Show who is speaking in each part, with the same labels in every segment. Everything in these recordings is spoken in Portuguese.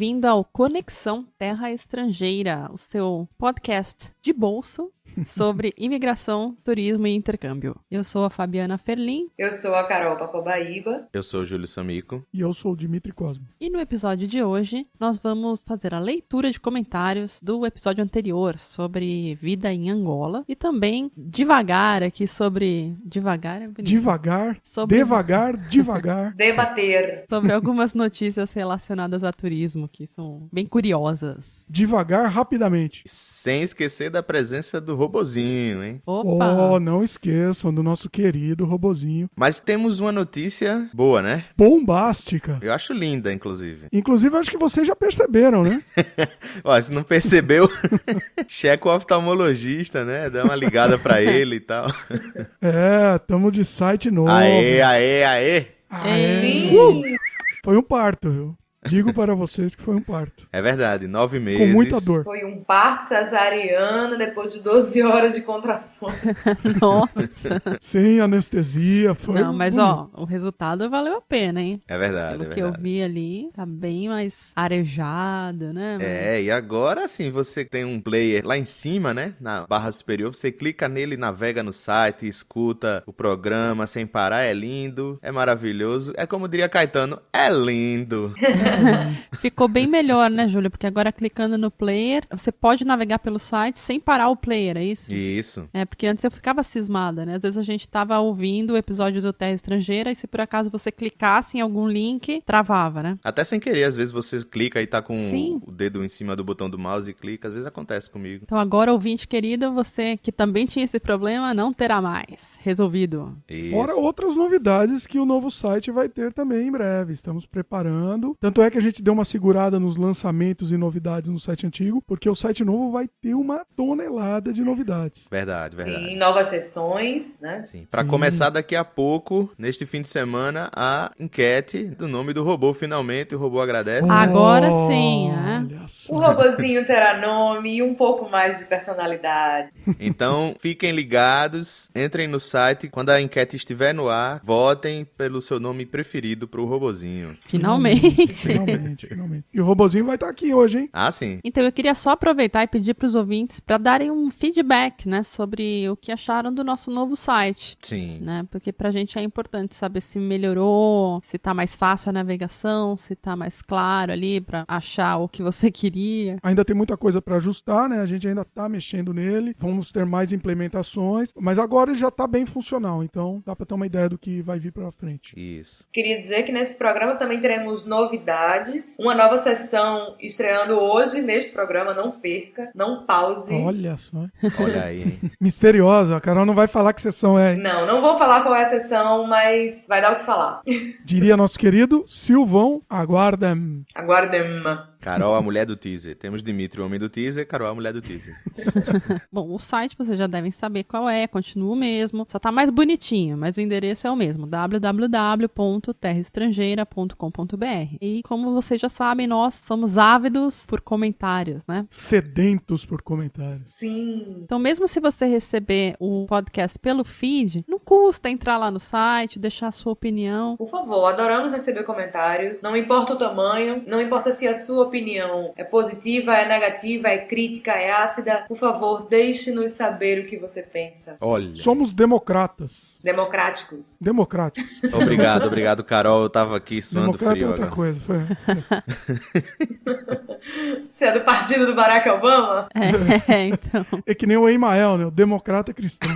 Speaker 1: bem-vindo ao Conexão Terra Estrangeira, o seu podcast de bolso sobre imigração, turismo e intercâmbio. Eu sou a Fabiana Ferlin.
Speaker 2: Eu sou a Carol Papobaíba.
Speaker 3: Eu sou o Júlio Samico.
Speaker 4: E eu sou o Dimitri Cosmo.
Speaker 1: E no episódio de hoje, nós vamos fazer a leitura de comentários do episódio anterior sobre vida em Angola. E também devagar aqui sobre... Devagar é bonito.
Speaker 4: Devagar,
Speaker 1: sobre...
Speaker 4: devagar.
Speaker 2: Debater.
Speaker 1: Sobre algumas notícias relacionadas a turismo, que são bem curiosas.
Speaker 4: Devagar, rapidamente.
Speaker 3: Sem esquecer da presença do robozinho, hein?
Speaker 1: Opa!
Speaker 4: Oh, não esqueçam do nosso querido robozinho.
Speaker 3: Mas temos uma notícia boa, né?
Speaker 4: Bombástica.
Speaker 3: Eu acho linda, inclusive.
Speaker 4: Inclusive, acho que vocês já perceberam, né?
Speaker 3: Ó, se não percebeu, checa o oftalmologista, né? Dá uma ligada pra ele e tal.
Speaker 4: É, tamo de site novo.
Speaker 3: Aê!
Speaker 4: Aê. Foi um parto, viu? Digo para vocês que foi um parto.
Speaker 3: É verdade, 9 meses.
Speaker 4: Com muita dor.
Speaker 2: Foi um parto cesariano depois de 12 horas de contrações.
Speaker 1: Nossa!
Speaker 4: Sem anestesia. Foi
Speaker 1: Não, mas
Speaker 4: bonito.
Speaker 1: ó, o resultado valeu a pena, hein?
Speaker 3: É verdade,
Speaker 1: Pelo
Speaker 3: é
Speaker 1: que eu
Speaker 3: verdade.
Speaker 1: vi ali, tá bem mais arejado, né?
Speaker 3: É, e agora sim, você tem um player lá em cima, né? Na barra superior, você clica nele, navega no site, escuta o programa sem parar, é lindo, é maravilhoso. É como diria Caetano, é lindo.
Speaker 1: Ficou bem melhor, né, Júlia? Porque agora clicando no player, você pode navegar pelo site sem parar o player, é isso?
Speaker 3: Isso.
Speaker 1: É, porque antes eu ficava cismada, né? Às vezes a gente tava ouvindo o episódio do Terra Estrangeira e se por acaso você clicasse em algum link, travava, né?
Speaker 3: Até sem querer, às vezes você clica e tá com
Speaker 1: Sim.
Speaker 3: o dedo em cima do botão do mouse e clica, às vezes acontece comigo.
Speaker 1: Então agora, ouvinte querido, você que também tinha esse problema, não terá mais. Resolvido.
Speaker 3: Isso.
Speaker 4: Fora outras novidades que o novo site vai ter também em breve. Estamos preparando. Tanto é que a gente deu uma segurada nos lançamentos e novidades no site antigo, porque o site novo vai ter uma tonelada de novidades.
Speaker 3: Verdade, verdade.
Speaker 2: Sim, novas sessões, né?
Speaker 3: Sim. Pra
Speaker 4: Sim.
Speaker 3: começar daqui a pouco, neste fim de semana, a enquete do nome do robô, finalmente, o robô agradece.
Speaker 1: Ah, Agora sim, né?
Speaker 4: Olha só.
Speaker 2: O robozinho terá nome e um pouco mais de personalidade.
Speaker 3: Então, fiquem ligados, entrem no site, quando a enquete estiver no ar, votem pelo seu nome preferido pro robozinho.
Speaker 1: Finalmente.
Speaker 4: Finalmente. E o robozinho vai estar aqui hoje, hein?
Speaker 3: Ah, sim.
Speaker 1: Então eu queria só aproveitar e pedir para os ouvintes para darem um feedback, né, sobre o que acharam do nosso novo site,
Speaker 3: Sim.
Speaker 1: né? Porque pra gente é importante saber se melhorou, se tá mais fácil a navegação, se tá mais claro ali para achar o que você queria.
Speaker 4: Ainda tem muita coisa para ajustar, né? A gente ainda tá mexendo nele. Vamos ter mais implementações, mas agora ele já tá bem funcional, então dá para ter uma ideia do que vai vir para frente.
Speaker 3: Isso.
Speaker 2: Queria dizer que nesse programa também teremos novidades. Uma nova sessão estreando hoje neste programa. Não perca, não pause.
Speaker 4: Olha só.
Speaker 3: Olha aí, hein?
Speaker 4: Misteriosa. A Carol não vai falar que sessão é, hein?
Speaker 2: Não vou falar qual é a sessão, mas vai dar o que falar.
Speaker 4: Diria nosso querido Silvão. Aguardem.
Speaker 2: Aguardem.
Speaker 3: Carol, a mulher do teaser. Temos Dimitri, o homem do teaser, Carol, a mulher do teaser.
Speaker 1: Bom, o site vocês já devem saber qual é, continua o mesmo, só tá mais bonitinho, mas o endereço é o mesmo, www.terraestrangeira.com.br. E como vocês já sabem, nós somos ávidos por comentários, né?
Speaker 4: Sedentos por comentários.
Speaker 2: Sim.
Speaker 1: Então, mesmo se você receber o podcast pelo feed, não custa entrar lá no site, deixar a sua opinião.
Speaker 2: Por favor, adoramos receber comentários. Não importa o tamanho, não importa se a sua opinião é positiva, é negativa, é crítica, é ácida. Por favor, deixe-nos saber o que você pensa.
Speaker 3: Olha.
Speaker 4: Somos democratas.
Speaker 2: Democráticos.
Speaker 4: Democráticos.
Speaker 3: Obrigado, Carol. Eu tava aqui suando
Speaker 4: Democrata é
Speaker 3: frio
Speaker 4: outra
Speaker 3: agora.
Speaker 4: coisa. Foi.
Speaker 2: Você é do partido do Barack Obama?
Speaker 1: Então.
Speaker 4: É que nem o Emael, né? O democrata cristão.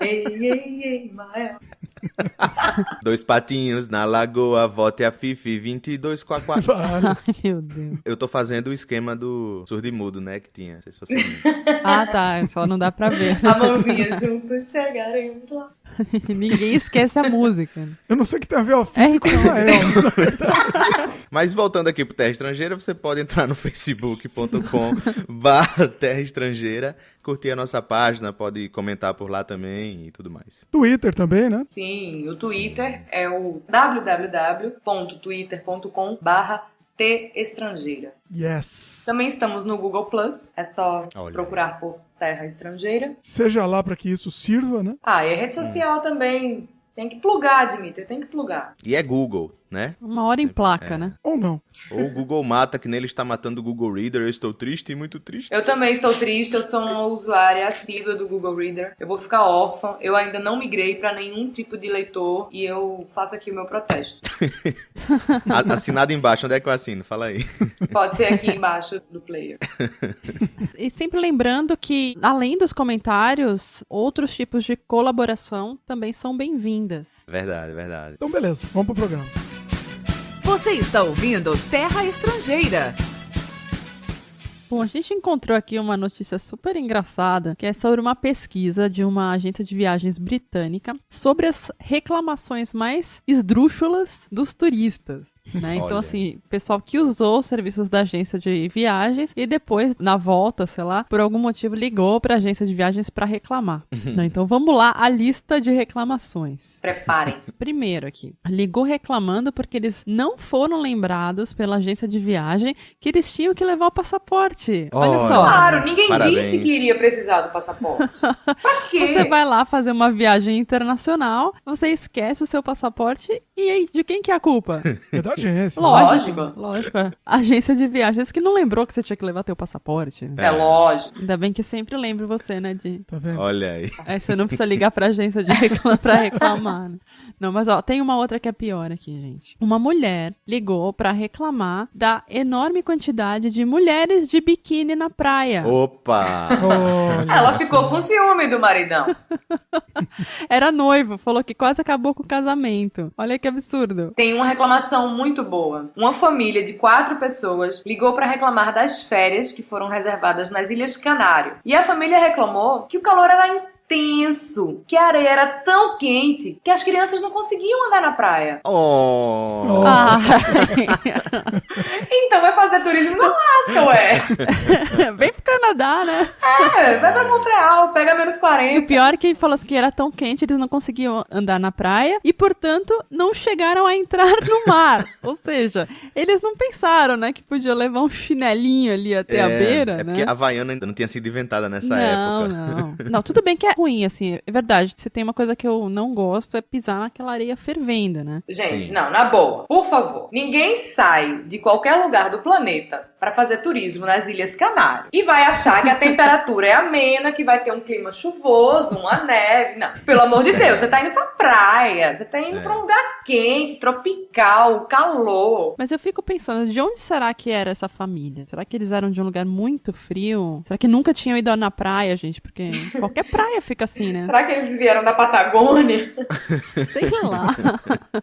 Speaker 2: Ei, Mael.
Speaker 3: 2 patinhos na lagoa, vote a Fifi, 22 quaquá.
Speaker 4: Vale.
Speaker 1: Ai, meu Deus.
Speaker 3: Eu tô fazendo o esquema do surdo-mudo, né, que tinha. Não sei se você lembra.
Speaker 1: Ah, tá, só não dá pra ver.
Speaker 2: A mãozinha juntos chegaremos lá.
Speaker 1: Ninguém esquece a música.
Speaker 4: Eu não sei o que tem a ver o
Speaker 1: É,
Speaker 4: filho com o
Speaker 1: então.
Speaker 4: Emael.
Speaker 3: Mas voltando aqui pro Terra Estrangeira, você pode entrar no facebook.com/Terra Estrangeira, curtir a nossa página, pode comentar por lá também e tudo mais.
Speaker 4: Twitter também, né?
Speaker 2: Sim, o Twitter é o www.twitter.com/T-Estrangeira.
Speaker 4: Yes.
Speaker 2: Também estamos no Google+, é só
Speaker 3: Olha
Speaker 2: procurar por Terra Estrangeira.
Speaker 4: Seja lá para que isso sirva, né?
Speaker 2: Ah, e a rede social também. Tem que plugar, Dimitri, tem que plugar.
Speaker 3: E é Google. né?
Speaker 1: Uma hora em placa, né?
Speaker 4: Ou não.
Speaker 3: Ou o Google Mata, que nele está matando o Google Reader. Eu estou triste, muito triste.
Speaker 2: Eu também estou triste, eu sou uma usuária assídua do Google Reader. Eu vou ficar órfã, eu ainda não migrei para nenhum tipo de leitor e eu faço aqui o meu protesto.
Speaker 3: Assinado embaixo, onde é que eu assino? Fala aí.
Speaker 2: Pode ser aqui embaixo do player.
Speaker 1: E sempre lembrando que, além dos comentários, outros tipos de colaboração também são bem-vindas.
Speaker 3: Verdade, verdade.
Speaker 4: Então, beleza, vamos pro programa.
Speaker 5: Você está ouvindo Terra Estrangeira.
Speaker 1: Bom, a gente encontrou aqui uma notícia super engraçada, que é sobre uma pesquisa de uma agência de viagens britânica sobre as reclamações mais esdrúxulas dos turistas. Né? Então,
Speaker 3: Olha.
Speaker 1: assim, pessoal que usou os serviços da agência de viagens e depois, na volta, sei lá, por algum motivo ligou pra agência de viagens pra reclamar. Né? Então, vamos lá, a lista de reclamações.
Speaker 2: Preparem-se.
Speaker 1: Primeiro aqui, ligou reclamando porque eles não foram lembrados pela agência de viagem que eles tinham que levar o passaporte. Olha
Speaker 3: Olha.
Speaker 1: só.
Speaker 2: Claro, ninguém
Speaker 3: Parabéns.
Speaker 2: disse que iria precisar do passaporte. Pra quê?
Speaker 1: Você vai lá fazer uma viagem internacional, você esquece o seu passaporte e aí, de quem que é a culpa?
Speaker 4: É da agência.
Speaker 1: Lógico. A agência de viagens que não lembrou que você tinha que levar teu passaporte.
Speaker 2: É lógico.
Speaker 1: Ainda bem que sempre lembro você, né, de...
Speaker 4: Tá vendo?
Speaker 3: Olha aí.
Speaker 1: Aí você não precisa ligar pra agência de pra reclamar. Né? Não, mas ó, tem uma outra que é pior aqui, gente. Uma mulher ligou pra reclamar da enorme quantidade de mulheres de biquíni na praia.
Speaker 3: Opa!
Speaker 4: Olha
Speaker 2: Ela
Speaker 4: só.
Speaker 2: ficou com ciúme do maridão.
Speaker 1: Era noivo, falou que quase acabou com o casamento. Olha que absurdo.
Speaker 2: Tem uma reclamação muito boa. Uma família de 4 pessoas ligou para reclamar das férias que foram reservadas nas Ilhas Canário. E a família reclamou que o calor era intenso, que a areia era tão quente que as crianças não conseguiam andar na praia.
Speaker 3: Oh!
Speaker 1: Ah,
Speaker 2: Então vai fazer turismo no Alasca, ué.
Speaker 1: vem pro Canadá, né?
Speaker 2: É, vai pra Montreal, pega menos
Speaker 1: E o
Speaker 2: 40.
Speaker 1: pior é que ele falou assim que era tão quente, eles não conseguiam andar na praia e, portanto, não chegaram a entrar no mar. Ou seja, eles não pensaram, né, que podia levar um chinelinho ali até a beira,
Speaker 3: É
Speaker 1: né?
Speaker 3: porque a Havaiana ainda não tinha sido inventada nessa
Speaker 1: não,
Speaker 3: época.
Speaker 1: não. Não, tudo bem que é ruim, assim, é verdade. Se tem uma coisa que eu não gosto é pisar naquela areia fervendo, né?
Speaker 2: Gente,
Speaker 3: Sim.
Speaker 2: não, na boa, por favor. Ninguém sai de qualquer lugar do planeta pra fazer turismo nas Ilhas Canárias e vai achar que a temperatura é amena, que vai ter um clima chuvoso, uma neve. Não, pelo amor de Deus, você tá indo pra praia, você tá indo pra um lugar quente, tropical, calor.
Speaker 1: Mas eu fico pensando, de onde será que era essa família? Será que eles eram de um lugar muito frio? Será que nunca tinham ido na praia, gente? Porque qualquer praia fica assim, né?
Speaker 2: Será que eles vieram da Patagônia?
Speaker 1: Sei lá.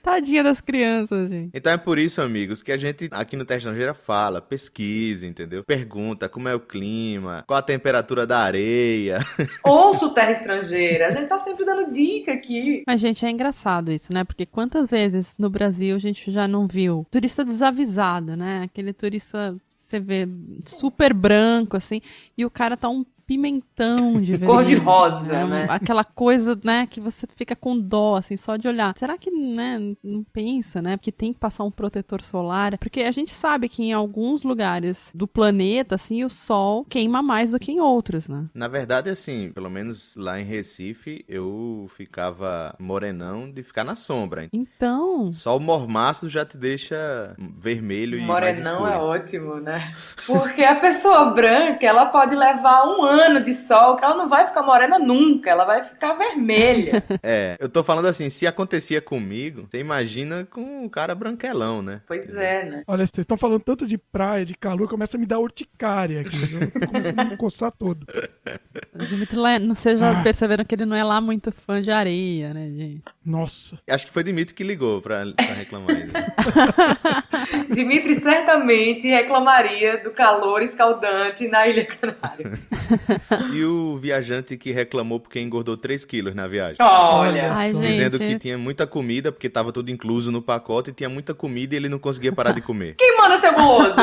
Speaker 1: Tadinha das crianças, gente.
Speaker 3: Então é por isso, amigos, que a gente aqui no Terra Estrangeira fala, pesquisa, entendeu? Pergunta como é o clima, qual a temperatura da areia.
Speaker 2: Ouço Terra Estrangeira, a gente tá sempre dando dica aqui.
Speaker 1: Mas, gente, é engraçado isso, né? Porque quantas vezes no Brasil a gente já não viu turista desavisado, né? Aquele turista, você vê, super branco, assim, e o cara tá um pimentão de vermelho.
Speaker 2: Cor-de-rosa, né?
Speaker 1: Aquela coisa, né, que você fica com dó, assim, só de olhar. Será que, né, não pensa, né, que tem que passar um protetor solar? Porque a gente sabe que em alguns lugares do planeta, assim, o sol queima mais do que em outros, né?
Speaker 3: Na verdade, assim, pelo menos lá em Recife, eu ficava morenão de ficar na sombra.
Speaker 1: Então...
Speaker 3: Só o mormaço já te deixa vermelho e mais
Speaker 2: Morenão
Speaker 3: escuro.
Speaker 2: é ótimo, né? Porque a pessoa branca, ela pode levar um ano de sol, que ela não vai ficar morena nunca, ela vai ficar vermelha.
Speaker 3: É, eu tô falando assim, se acontecia comigo, você imagina com um cara branquelão, né?
Speaker 2: Pois é, né?
Speaker 4: Olha, vocês estão falando tanto de praia, de calor, começa a me dar urticária aqui. Eu tô começando a me coçar todo.
Speaker 1: O Dimitri, vocês já perceberam que ele não é lá muito fã de areia, né, gente?
Speaker 4: Nossa.
Speaker 3: Acho que foi Dimitri que ligou pra reclamar isso.
Speaker 2: Dimitri certamente reclamaria do calor escaldante na Ilha Canária.
Speaker 3: E o viajante que reclamou porque engordou 3 quilos na viagem.
Speaker 2: Olha,
Speaker 1: Ai, gente.
Speaker 3: Dizendo que tinha muita comida, porque tava tudo incluso no pacote, e tinha muita comida e ele não conseguia parar de comer.
Speaker 2: quem manda ser guloso?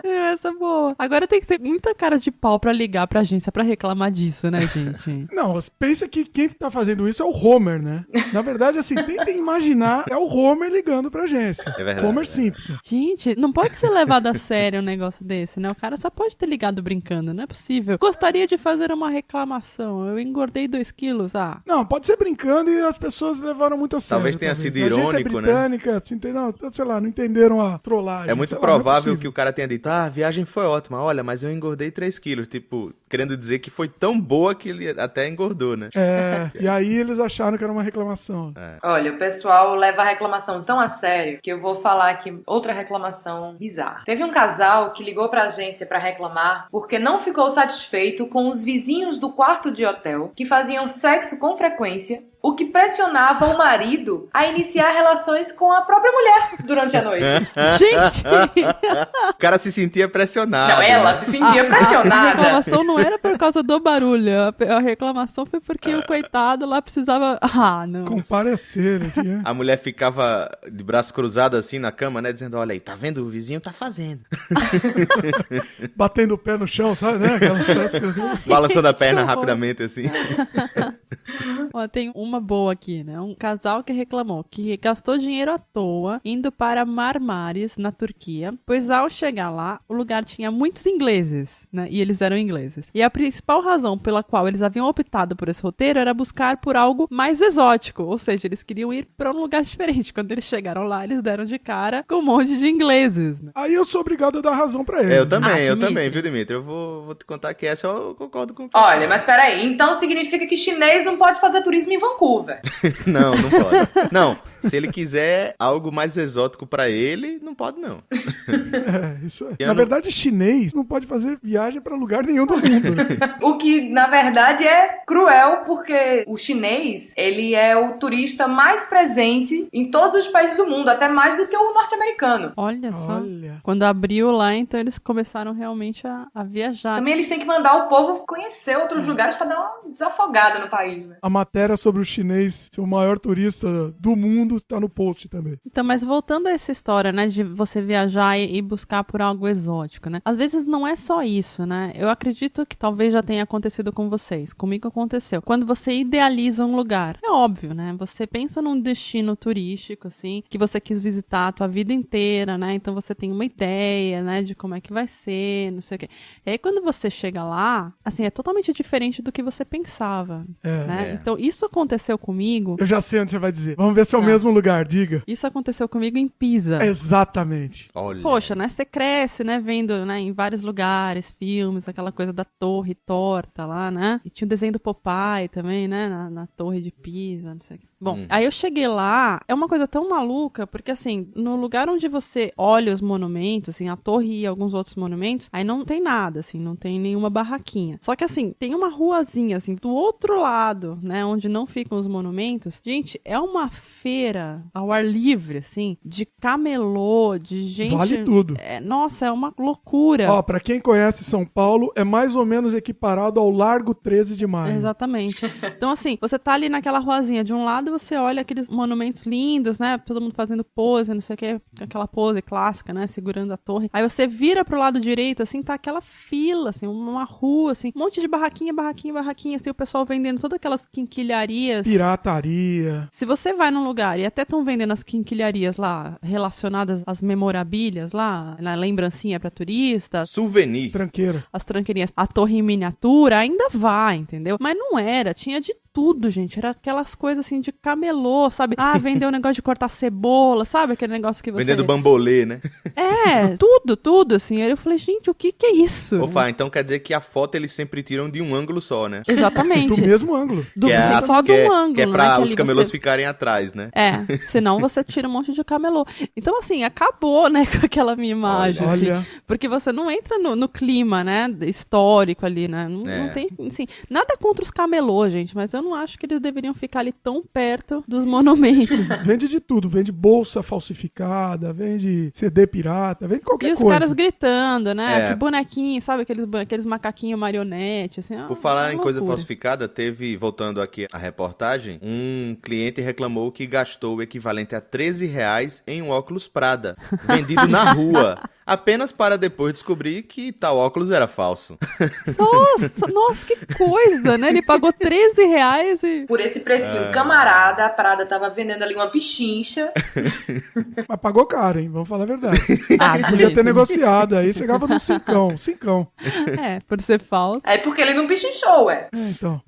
Speaker 1: Essa é boa. Agora tem que ter muita cara de pau pra ligar pra agência pra reclamar disso, né, gente?
Speaker 4: Não, mas pensa que quem tá fazendo isso é o Homer, né? Na verdade, assim, tentem imaginar, é o Homer ligando pra agência.
Speaker 3: É verdade.
Speaker 4: Homer Simpson.
Speaker 1: Gente, não pode ser levado a sério um negócio desse, né? O cara só pode ter ligado brincando, não é possível. possível. Gostaria de fazer uma reclamação. Eu engordei 2 quilos. Ah,
Speaker 4: Não, pode ser brincando e as pessoas levaram muito a sério.
Speaker 3: Talvez tenha sido
Speaker 4: A agência
Speaker 3: irônico, né?
Speaker 4: britânica, não, sei lá, não entenderam a trollagem.
Speaker 3: É muito
Speaker 4: sei lá, não é
Speaker 3: provável
Speaker 4: possível.
Speaker 3: que o cara tenha dito, a viagem foi ótima, olha, mas eu engordei 3 quilos. Tipo, querendo dizer que foi tão boa que ele até engordou, né?
Speaker 4: E aí eles acharam que era uma reclamação.
Speaker 2: Olha, o pessoal leva a reclamação tão a sério que eu vou falar aqui outra reclamação bizarra. Teve um casal que ligou pra agência pra reclamar porque não ficou satisfeito com os vizinhos do quarto de hotel que faziam sexo com frequência, o que pressionava o marido a iniciar relações com a própria mulher durante a noite.
Speaker 1: gente!
Speaker 3: O cara se sentia pressionado.
Speaker 2: Não, ela
Speaker 3: né?
Speaker 2: se sentia
Speaker 1: A
Speaker 2: pressionada.
Speaker 1: reclamação não era por causa do barulho. A reclamação foi porque o coitado lá precisava... Ah, não.
Speaker 4: Comparecer, assim, né?
Speaker 3: A mulher ficava de braço cruzado assim na cama, né? Dizendo, olha aí, tá vendo? O vizinho tá fazendo.
Speaker 4: Batendo o pé no chão, sabe, né? Aquelas coisas.
Speaker 3: Balançando a perna
Speaker 1: horror.
Speaker 3: rapidamente assim.
Speaker 1: Ó, tem uma boa aqui, né? Um casal que reclamou que gastou dinheiro à toa indo para Marmaris, na Turquia, pois ao chegar lá, o lugar tinha muitos ingleses, né? E eles eram ingleses. E a principal razão pela qual eles haviam optado por esse roteiro era buscar por algo mais exótico, ou seja, eles queriam ir para um lugar diferente. Quando eles chegaram lá, eles deram de cara com um monte de ingleses, né?
Speaker 4: Aí eu sou obrigado a dar razão pra eles.
Speaker 3: Eu também,
Speaker 1: Dimitri.
Speaker 3: viu, Dimitri? Eu vou te contar que essa eu concordo com o
Speaker 2: Olha, mas peraí, então significa que chinês não pode fazer turismo em Vancouver.
Speaker 3: Não pode. Não, se ele quiser algo mais exótico pra ele, não pode não.
Speaker 4: Isso é.
Speaker 3: Eu
Speaker 4: Na
Speaker 3: não-
Speaker 4: verdade, chinês não pode fazer viagem pra lugar nenhum do mundo. Né?
Speaker 2: O que, na verdade, é cruel, porque o chinês, ele é o turista mais presente em todos os países do mundo, até mais do que o norte-americano.
Speaker 1: Olha só.
Speaker 4: Olha.
Speaker 1: Quando abriu lá, então eles começaram realmente a viajar.
Speaker 2: Também eles têm que mandar o povo conhecer outros lugares pra dar uma desafogada no país, né?
Speaker 4: A matéria sobre o chinês ser o maior turista do mundo tá no post também.
Speaker 1: Então, mas voltando a essa história, né, de você viajar e buscar por algo exótico, né? Às vezes não é só isso, né? Eu acredito que talvez já tenha acontecido com vocês. Comigo aconteceu. Quando você idealiza um lugar, é óbvio, né? Você pensa num destino turístico, assim, que você quis visitar a tua vida inteira, né? Então você tem uma ideia, né, de como é que vai ser, não sei o quê. E aí quando você chega lá, assim, é totalmente diferente do que você pensava, né?
Speaker 3: É.
Speaker 1: Então isso aconteceu comigo.
Speaker 4: Eu já sei onde você vai dizer. Vamos ver se é o
Speaker 1: Tá.
Speaker 4: mesmo lugar, diga.
Speaker 1: Isso aconteceu comigo em Pisa.
Speaker 4: Exatamente.
Speaker 3: Olha.
Speaker 1: Poxa, né? Você cresce, né? Vendo, né? Em vários lugares, filmes, aquela coisa da torre torta lá, né? E tinha o desenho do Popeye também, né? Na torre de Pisa, não sei o que. Bom, aí eu cheguei lá, é uma coisa tão maluca, porque assim, no lugar onde você olha os monumentos, assim, a torre e alguns outros monumentos, aí não tem nada, assim, não tem nenhuma barraquinha. Só que assim, tem uma ruazinha, assim, do outro lado, né? Onde não ficam os monumentos. Gente, é uma feira ao ar livre, assim, de camelô, de gente...
Speaker 4: Vale tudo.
Speaker 1: Nossa, é uma loucura.
Speaker 4: Ó, pra quem conhece São Paulo, é mais ou menos equiparado ao Largo 13 de Maio.
Speaker 1: Exatamente. Então, assim, você tá ali naquela ruazinha, de um lado você olha aqueles monumentos lindos, né? Todo mundo fazendo pose, não sei o que, aquela pose clássica, né? Segurando a torre. Aí você vira pro lado direito, assim, tá aquela fila, assim, uma rua, assim, um monte de barraquinha, assim, o pessoal vendendo todas aquelas quinquilharias.
Speaker 4: Pirataria.
Speaker 1: Se você vai num lugar e até estão vendendo as quinquilharias lá, relacionadas às memorabilhas lá, na lembrancinha pra turistas,
Speaker 3: Souvenir.
Speaker 4: Tranqueira.
Speaker 1: as tranqueirinhas, a torre em miniatura, ainda vai, entendeu? Mas não era, tinha de tudo, gente. Era aquelas coisas assim de camelô, sabe? Ah, vendeu um negócio de cortar cebola, sabe? Aquele negócio que você...
Speaker 3: Vendendo bambolê, né?
Speaker 1: É, tudo, assim. Aí eu falei, gente, o que é isso?
Speaker 3: Ô, Fá, então quer dizer que a foto eles sempre tiram de um ângulo só, né?
Speaker 1: Exatamente.
Speaker 4: Do mesmo ângulo.
Speaker 1: Do-
Speaker 3: que é,
Speaker 1: sim, só de
Speaker 3: que
Speaker 1: um
Speaker 3: é,
Speaker 1: ângulo,
Speaker 3: que é
Speaker 1: né?
Speaker 3: pra
Speaker 1: Que
Speaker 3: os
Speaker 1: ali
Speaker 3: camelôs
Speaker 1: você-
Speaker 3: ficarem atrás, né?
Speaker 1: É, senão você tira um monte de camelô. Então, assim, acabou, né, com aquela minha imagem, assim.
Speaker 4: Olha.
Speaker 1: Porque você não entra no clima, né, histórico ali, né? Não
Speaker 3: É.
Speaker 1: tem, assim, nada contra os camelôs, gente, mas eu não acho que eles deveriam ficar ali tão perto dos monumentos.
Speaker 4: Vende de tudo. Vende bolsa falsificada, vende CD pirata, vende qualquer
Speaker 1: E os
Speaker 4: coisa.
Speaker 1: caras gritando, né?
Speaker 3: É.
Speaker 1: Que bonequinho, sabe? Aqueles macaquinhos marionete, assim.
Speaker 3: Por falar em coisa
Speaker 1: loucura.
Speaker 3: falsificada, teve, voltando aqui à reportagem, um cliente reclamou que gastou o equivalente a R$13 em um óculos Prada, vendido na rua. apenas para depois descobrir que tal óculos era falso.
Speaker 1: Nossa, que coisa, né? Ele pagou R$13 e...
Speaker 2: Por esse precinho, camarada, a Prada tava vendendo ali uma pichincha.
Speaker 4: Mas pagou caro, hein? Vamos falar a verdade.
Speaker 1: Ah,
Speaker 4: Podia ter negociado, aí chegava no cincão.
Speaker 1: É, por ser falso.
Speaker 2: É porque ele não pichinchou, ué.
Speaker 4: Então.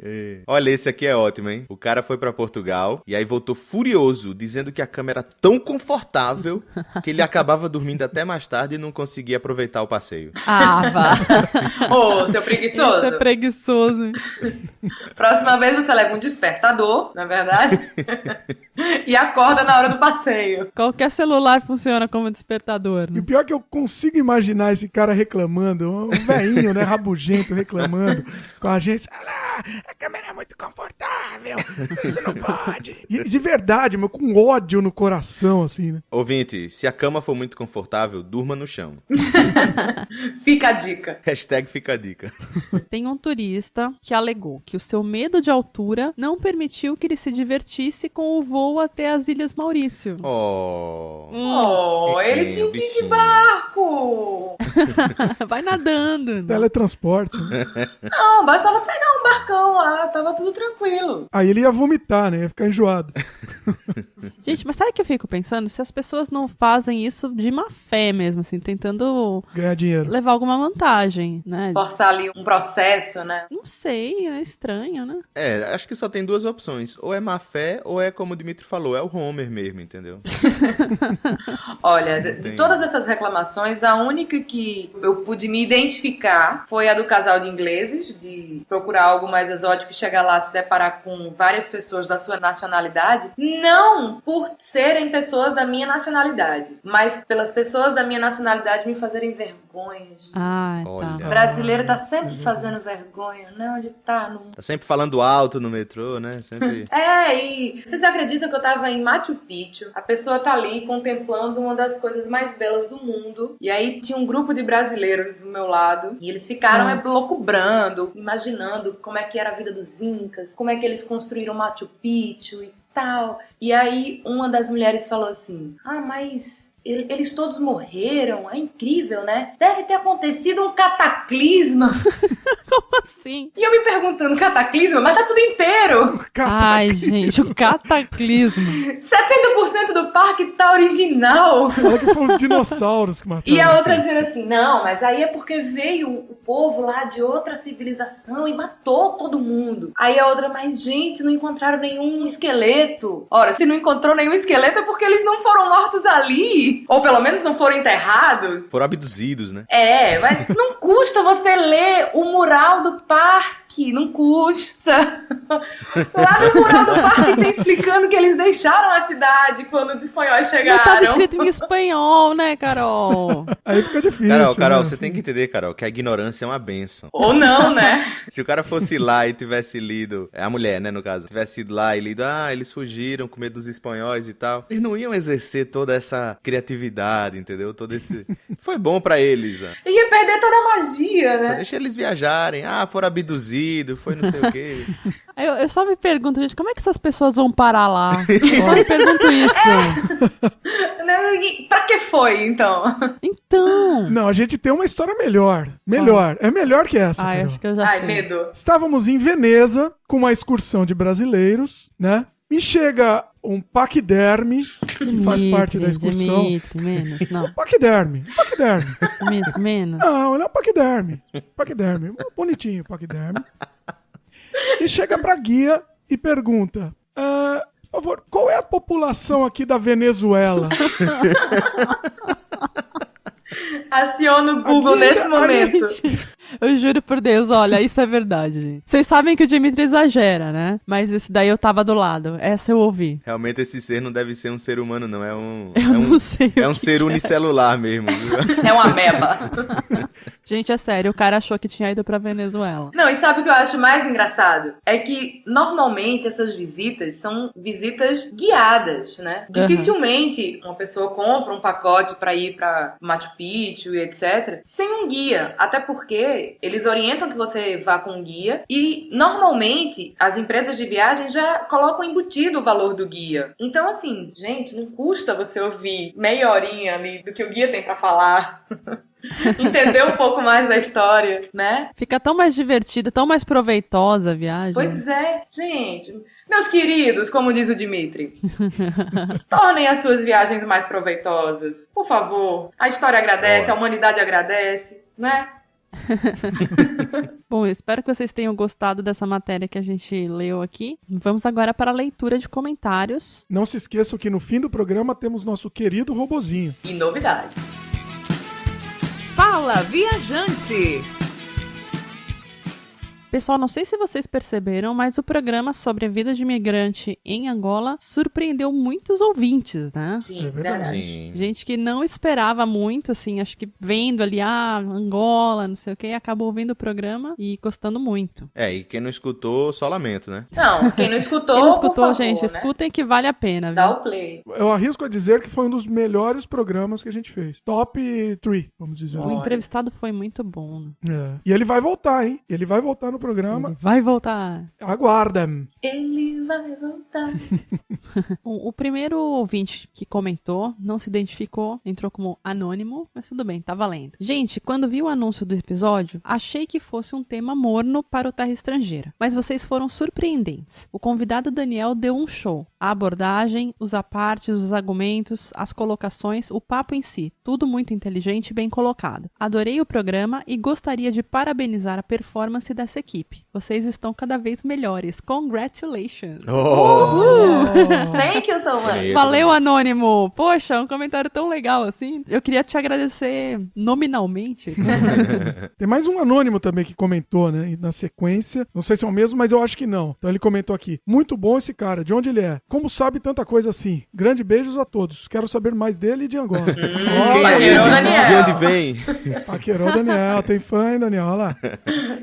Speaker 3: Olha, esse aqui é ótimo, hein? O cara foi pra Portugal e aí voltou furioso, dizendo que a cama era tão confortável que ele acabava dormindo até mais tarde e não conseguia aproveitar o passeio.
Speaker 1: Ah, vá.
Speaker 2: Ô, seu preguiçoso.
Speaker 1: Isso é preguiçoso, hein?
Speaker 2: Próxima vez você leva um despertador, na verdade, e acorda na hora do passeio.
Speaker 1: Qualquer celular funciona como despertador,
Speaker 4: E
Speaker 1: né?
Speaker 4: o pior é que eu consigo imaginar esse cara reclamando, um velhinho, né, rabugento, reclamando com a agência. Ah lá, a câmera é muito confortável, isso não pode. E de verdade, meu, com ódio no coração, assim, né?
Speaker 3: Ouvinte, se a cama for muito confortável, durma no chão.
Speaker 2: Fica a dica.
Speaker 3: Hashtag fica a dica.
Speaker 1: Tem um turista que alegou que o seu medo de altura não permitiu que ele se divertisse com o voo até as Ilhas Maurício.
Speaker 3: Oh.
Speaker 2: Oh, ele tinha que ir de
Speaker 3: bichinho.
Speaker 2: barco.
Speaker 1: Vai nadando.
Speaker 4: Teletransporte, né?
Speaker 2: Não, bastava pegar um barcão lá, tava tudo tranquilo.
Speaker 4: Aí ele ia vomitar, né? Ia ficar enjoado.
Speaker 1: Gente, mas sabe o que eu fico pensando? Se as pessoas não fazem isso de má fé mesmo, assim, tentando
Speaker 4: Ganhar dinheiro.
Speaker 1: levar alguma vantagem, né?
Speaker 2: Forçar ali um processo, né?
Speaker 1: Não sei, é estranho, né?
Speaker 3: Acho que só tem duas opções. Ou é má fé, ou é como o Dimitri falou, é o Homer mesmo, entendeu?
Speaker 2: Olha, de
Speaker 3: Entendi.
Speaker 2: todas essas reclamações, a única que eu pude me identificar foi a do casal de ingleses, de procurar algo mais exótico e chegar lá se deparar com várias pessoas da sua nacionalidade. Não por serem pessoas da minha nacionalidade, mas pelas pessoas da minha nacionalidade me fazerem vergonha. Gente.
Speaker 1: Ah,
Speaker 3: Olha.
Speaker 1: tá.
Speaker 2: O brasileiro tá sempre fazendo vergonha, né? Onde tá? No...
Speaker 3: Tá sempre falando alto no metrô, né? Sempre.
Speaker 2: E vocês acreditam que eu tava em Machu Picchu? A pessoa tá ali contemplando uma das coisas mais belas do mundo. E aí tinha um grupo de brasileiros do meu lado. E eles ficaram elocubrando, imaginando como é que era a vida dos incas, como é que eles construíram Machu Picchu e tal. E aí uma das mulheres falou assim: ah, mas... eles todos morreram, é incrível, né? Deve ter acontecido um cataclisma.
Speaker 1: Como assim?
Speaker 2: E eu me perguntando, cataclisma? Mas tá tudo inteiro.
Speaker 1: Ai, gente, o cataclismo.
Speaker 2: 70% do parque tá original.
Speaker 4: Fala que foram os dinossauros que mataram.
Speaker 2: E a outra dizendo assim, não, mas aí é porque veio o povo lá de outra civilização e matou todo mundo. Aí a outra, mas gente, não encontraram nenhum esqueleto. Ora, se não encontrou nenhum esqueleto é porque eles não foram mortos ali. Ou pelo menos não foram enterrados.
Speaker 3: Foram abduzidos, né?
Speaker 2: Mas não custa você ler o mural do parque, não custa. Lá no mural do parque tem explicando que eles deixaram a cidade quando os espanhóis
Speaker 1: Mas
Speaker 2: chegaram.
Speaker 1: tava escrito em espanhol, né, Carol?
Speaker 4: Aí fica difícil.
Speaker 3: Carol,
Speaker 4: né?
Speaker 3: você tem que entender, Carol, que a ignorância é uma benção.
Speaker 2: Ou não, né?
Speaker 3: Se o cara fosse lá e tivesse lido, a mulher, né, no caso, tivesse ido lá e lido, eles fugiram com medo dos espanhóis e tal, eles não iam exercer toda essa criatividade, entendeu? Todo esse... Foi bom pra eles, ó.
Speaker 2: Ia perder toda a magia,
Speaker 3: Só
Speaker 2: né?
Speaker 3: deixa eles viajarem. Foram abduzidos, foi não sei o quê.
Speaker 1: Aí eu só me pergunto, gente, como é que essas pessoas vão parar lá? Eu só me pergunto isso.
Speaker 2: Pra que foi, então?
Speaker 1: Então.
Speaker 4: Não, a gente tem uma história melhor. Melhor. É melhor que essa.
Speaker 1: Ai,
Speaker 4: Carol.
Speaker 1: acho que eu já
Speaker 2: Ai,
Speaker 1: sei.
Speaker 2: medo.
Speaker 4: Estávamos em Veneza com uma excursão de brasileiros, né? Me chega um paquiderme, que faz parte da excursão.
Speaker 1: Dimitri, menos, não.
Speaker 4: Paquiderme.
Speaker 1: Dimitri, menos.
Speaker 4: Não, ele é um paquiderme. Paquiderme. Bonitinho, paquiderme. E chega pra guia e pergunta: por favor, qual é a população aqui da Venezuela?
Speaker 2: Aciona o Google nesse momento.
Speaker 1: Eu juro por Deus, olha, isso é verdade, gente. Vocês sabem que o Dimitri exagera, né? Mas esse daí eu tava do lado. Essa eu ouvi.
Speaker 3: Realmente esse ser não deve ser um ser humano, não.
Speaker 1: Eu não sei.
Speaker 3: É um ser unicelular mesmo. Viu?
Speaker 2: É uma ameba.
Speaker 1: Gente, é sério, o cara achou que tinha ido pra Venezuela.
Speaker 2: Não, e sabe o que eu acho mais engraçado? É que, normalmente, essas visitas são visitas guiadas, né? Dificilmente uma pessoa compra um pacote pra ir pra Machu Picchu e etc. sem um guia. Até porque eles orientam que você vá com um guia e, normalmente, as empresas de viagem já colocam embutido o valor do guia. Então, assim, gente, não custa você ouvir meia horinha ali do que o guia tem pra falar. Entender um pouco mais da história, né?
Speaker 1: Fica tão mais divertida, tão mais proveitosa a viagem.
Speaker 2: Pois é, gente. Meus queridos, como diz o Dimitri, tornem as suas viagens mais proveitosas. Por favor. A história agradece, a humanidade agradece, né?
Speaker 1: Bom, eu espero que vocês tenham gostado dessa matéria que a gente leu aqui. Vamos agora para a leitura de comentários.
Speaker 4: Não se esqueçam que no fim do programa temos nosso querido robozinho.
Speaker 2: E novidades.
Speaker 5: Fala, viajante!
Speaker 1: Pessoal, não sei se vocês perceberam, mas o programa sobre a vida de imigrante em Angola surpreendeu muitos ouvintes, né?
Speaker 2: Sim,
Speaker 4: É verdade.
Speaker 3: Sim.
Speaker 1: Gente que não esperava muito, assim, acho que vendo ali, Angola, não sei o que, acabou ouvindo o programa e gostando muito.
Speaker 3: E quem não escutou, só lamento, né?
Speaker 2: Não, quem não escutou,
Speaker 1: Quem não escutou,
Speaker 2: por favor,
Speaker 1: gente,
Speaker 2: né?
Speaker 1: escutem que vale a pena,
Speaker 2: Dá
Speaker 1: viu?
Speaker 2: o play.
Speaker 4: Eu arrisco a dizer que foi um dos melhores programas que a gente fez. Top 3, vamos dizer
Speaker 1: O
Speaker 4: assim.
Speaker 1: entrevistado foi muito bom, né?
Speaker 4: É. E ele vai voltar, hein? Ele vai voltar no programa.
Speaker 1: Vai voltar.
Speaker 4: Aguarda.
Speaker 2: Ele vai voltar.
Speaker 1: O primeiro ouvinte que comentou, não se identificou, entrou como anônimo, mas tudo bem, tá valendo. Gente, quando vi o anúncio do episódio, achei que fosse um tema morno para o Terra Estrangeira, mas vocês foram surpreendentes. O convidado Daniel deu um show. A abordagem, os apartes, os argumentos, as colocações, o papo em si, tudo muito inteligente e bem colocado. Adorei o programa e gostaria de parabenizar a performance dessa equipe. Vocês estão cada vez melhores. Congratulations!
Speaker 2: Thank you so much.
Speaker 3: Isso.
Speaker 1: Valeu, Anônimo! Poxa, um comentário tão legal assim. Eu queria te agradecer nominalmente.
Speaker 4: Tem mais um anônimo também que comentou, né? Na sequência. Não sei se é o mesmo, mas eu acho que não. Então ele comentou aqui. Muito bom esse cara. De onde ele é? Como sabe tanta coisa assim? Grande beijos a todos. Quero saber mais dele e de Angola.
Speaker 3: Quem é
Speaker 2: Paquerou
Speaker 3: ele?
Speaker 2: Daniel.
Speaker 3: De onde vem?
Speaker 4: Paquerou Daniel. Tem fã, hein, Daniel? Olha lá.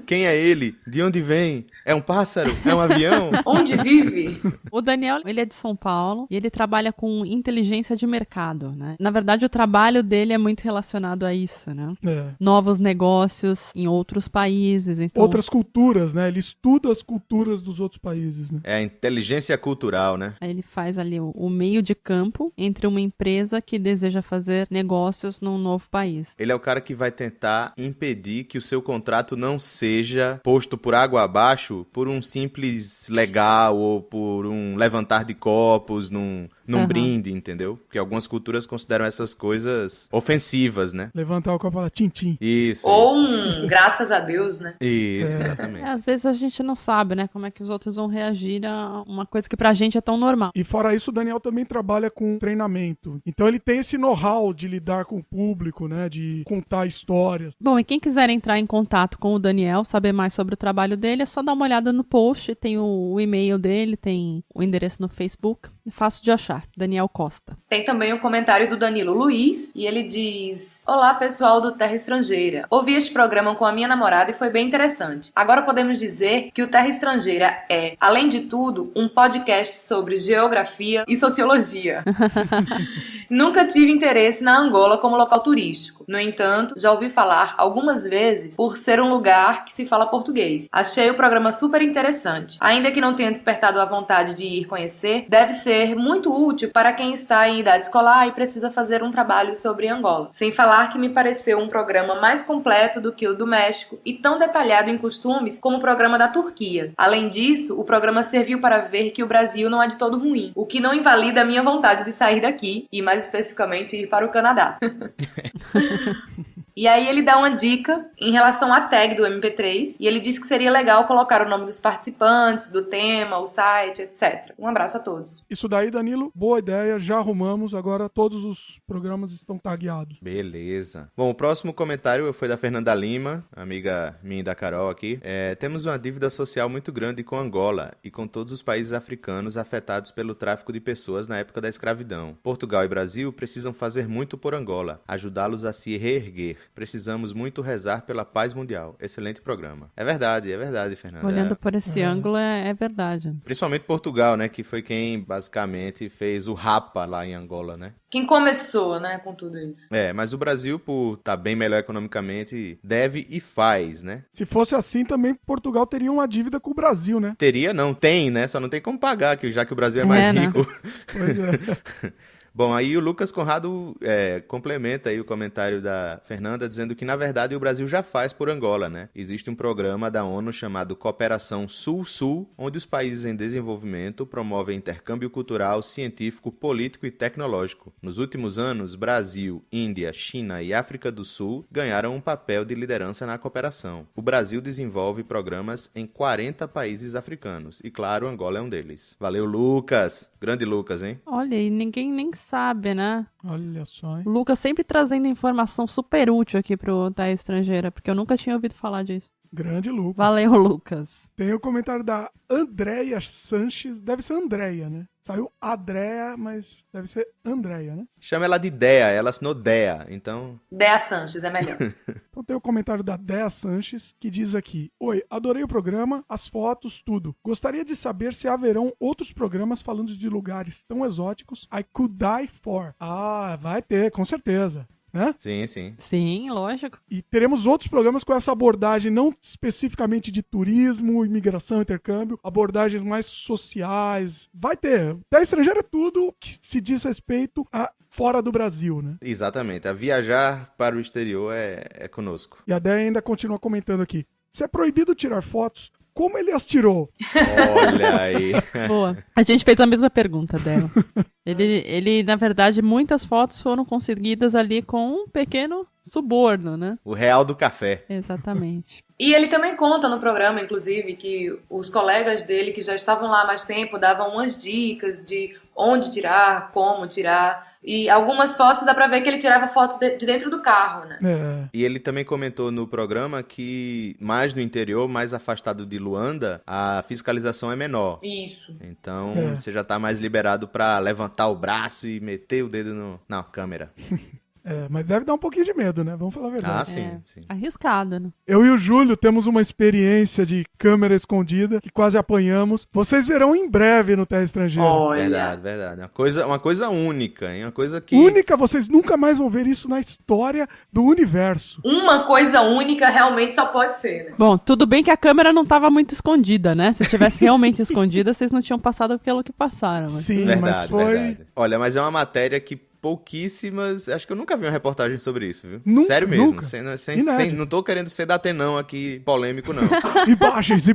Speaker 3: Quem é ele? De onde vem? É um pássaro? É um avião?
Speaker 2: Onde vive?
Speaker 1: O Daniel, ele é de São Paulo e ele trabalha com inteligência de mercado, né? Na verdade, o trabalho dele é muito relacionado a isso, né?
Speaker 4: É.
Speaker 1: Novos negócios em outros países, então...
Speaker 4: Outras culturas, né? Ele estuda as culturas dos outros países, né?
Speaker 3: É a inteligência cultural, né?
Speaker 1: Aí ele faz ali o meio de campo entre uma empresa que deseja fazer negócios num novo país.
Speaker 3: Ele é o cara que vai tentar impedir que o seu contrato não seja posto por água abaixo por um simples legal ou por um levantar de copos num brinde, entendeu? Porque algumas culturas consideram essas coisas ofensivas, né?
Speaker 4: Levantar o copo e falar tim-tim.
Speaker 3: Isso.
Speaker 2: Ou
Speaker 3: isso.
Speaker 2: um graças a Deus, né?
Speaker 3: Isso, exatamente.
Speaker 1: Às vezes a gente não sabe, né, como é que os outros vão reagir a uma coisa que pra gente é tão normal.
Speaker 4: E fora isso, o Daniel também trabalha com treinamento. Então ele tem esse know-how de lidar com o público, né? De contar histórias.
Speaker 1: Bom, e quem quiser entrar em contato com o Daniel, saber mais sobre o trabalho dele, é só dar uma olhada no post, tem o e-mail dele, tem o endereço no Facebook, é fácil de achar, Daniel Costa.
Speaker 2: Tem também o comentário do Danilo Luiz, e ele diz: Olá, pessoal do Terra Estrangeira. Ouvi este programa com a minha namorada e foi bem interessante. Agora podemos dizer que o Terra Estrangeira é, além de tudo, um podcast sobre geografia e sociologia. Nunca tive interesse na Angola como local turístico. No entanto, já ouvi falar algumas vezes por ser um lugar que se fala português. Achei o programa super interessante. Ainda que não tenha despertado a vontade de ir conhecer, deve ser muito útil para quem está em idade escolar e precisa fazer um trabalho sobre Angola. Sem falar que me pareceu um programa mais completo do que o do México e tão detalhado em costumes como o programa da Turquia. Além disso, o programa serviu para ver que o Brasil não é de todo ruim, o que não invalida a minha vontade de sair daqui e, mais especificamente, ir para o Canadá. E aí ele dá uma dica em relação à tag do MP3 e ele diz que seria legal colocar o nome dos participantes, do tema, o site, etc. Um abraço a todos.
Speaker 4: Isso daí, Danilo, boa ideia, já arrumamos, agora todos os programas estão tagueados.
Speaker 3: Beleza. Bom, o próximo comentário foi da Fernanda Lima, amiga minha e da Carol aqui. Temos uma dívida social muito grande com Angola e com todos os países africanos afetados pelo tráfico de pessoas na época da escravidão. Portugal e Brasil precisam fazer muito por Angola, ajudá-los a se reerguer. Precisamos muito rezar pela paz mundial. Excelente programa. É verdade, Fernanda.
Speaker 1: Olhando por esse ângulo, é verdade.
Speaker 3: Principalmente Portugal, né? Que foi quem basicamente fez o Rapa lá em Angola, né?
Speaker 2: Quem começou, né, com tudo isso.
Speaker 3: Mas o Brasil, por estar bem melhor economicamente, deve e faz, né?
Speaker 4: Se fosse assim, também Portugal teria uma dívida com o Brasil, né?
Speaker 3: Teria, não, tem, né? Só não tem como pagar, já que o Brasil é mais rico.
Speaker 4: Pois é.
Speaker 3: Bom, aí o Lucas Conrado complementa aí o comentário da Fernanda, dizendo que, na verdade, o Brasil já faz por Angola, né? Existe um programa da ONU chamado Cooperação Sul-Sul, onde os países em desenvolvimento promovem intercâmbio cultural, científico, político e tecnológico. Nos últimos anos, Brasil, Índia, China e África do Sul ganharam um papel de liderança na cooperação. O Brasil desenvolve programas em 40 países africanos, e claro, Angola é um deles. Valeu, Lucas! Grande Lucas, hein?
Speaker 1: Olha, e ninguém nem sabe, né?
Speaker 4: Olha só, hein?
Speaker 1: O Lucas sempre trazendo informação super útil aqui pro Terra Estrangeira, porque eu nunca tinha ouvido falar disso.
Speaker 4: Grande Lucas.
Speaker 1: Valeu, Lucas.
Speaker 4: Tem o comentário da Andréia Sanches. Deve ser Andréia, né? Saiu Adréia, mas deve ser Andréia, né?
Speaker 3: Chama ela de Dea, ela assinou Dea, então...
Speaker 2: Dea Sanches é melhor.
Speaker 4: Então tem o comentário da Dea Sanches, que diz aqui: Oi, adorei o programa, as fotos, tudo. Gostaria de saber se haverão outros programas falando de lugares tão exóticos I could die for. Ah, vai ter, com certeza. Né?
Speaker 3: Sim, sim.
Speaker 1: Sim, lógico.
Speaker 4: E teremos outros programas com essa abordagem, não especificamente de turismo, imigração, intercâmbio, abordagens mais sociais. Vai ter. Terra Estrangeira é tudo que se diz respeito a fora do Brasil, né?
Speaker 3: Exatamente. A viajar para o exterior é conosco.
Speaker 4: E a Déia ainda continua comentando aqui: se é proibido tirar fotos, como ele as tirou?
Speaker 3: Olha aí.
Speaker 1: Boa. A gente fez a mesma pergunta dela. Ele, na verdade, muitas fotos foram conseguidas ali com um pequeno suborno, né?
Speaker 3: O real do café.
Speaker 1: Exatamente.
Speaker 2: E ele também conta no programa, inclusive, que os colegas dele que já estavam lá há mais tempo davam umas dicas de onde tirar, como tirar. E algumas fotos dá pra ver que ele tirava foto de dentro do carro, né?
Speaker 4: É.
Speaker 3: E ele também comentou no programa que mais no interior, mais afastado de Luanda, a fiscalização é menor.
Speaker 2: Isso.
Speaker 3: Então você já tá mais liberado pra levantar o braço e meter o dedo na câmera.
Speaker 4: Mas deve dar um pouquinho de medo, né? Vamos falar a verdade.
Speaker 3: Ah, sim, sim.
Speaker 1: Arriscado, né?
Speaker 4: Eu e o Júlio temos uma experiência de câmera escondida que quase apanhamos. Vocês verão em breve no Terra Estrangeira.
Speaker 2: Olha.
Speaker 3: Verdade. Uma coisa única, hein? Uma coisa que...
Speaker 4: Única, vocês nunca mais vão ver isso na história do universo.
Speaker 2: Uma coisa única realmente só pode ser, né?
Speaker 1: Bom, tudo bem que a câmera não estava muito escondida, né? Se tivesse realmente escondida, vocês não tinham passado pelo que passaram. Mas...
Speaker 4: Sim,
Speaker 3: Verdade,
Speaker 4: mas foi...
Speaker 3: verdade. Olha, mas é uma matéria que pouquíssimas... Acho que eu nunca vi uma reportagem sobre isso, viu?
Speaker 4: Nunca,
Speaker 3: Sério mesmo.
Speaker 4: nunca.
Speaker 3: Não tô querendo ser datenão aqui, polêmico, não.
Speaker 4: Imagens,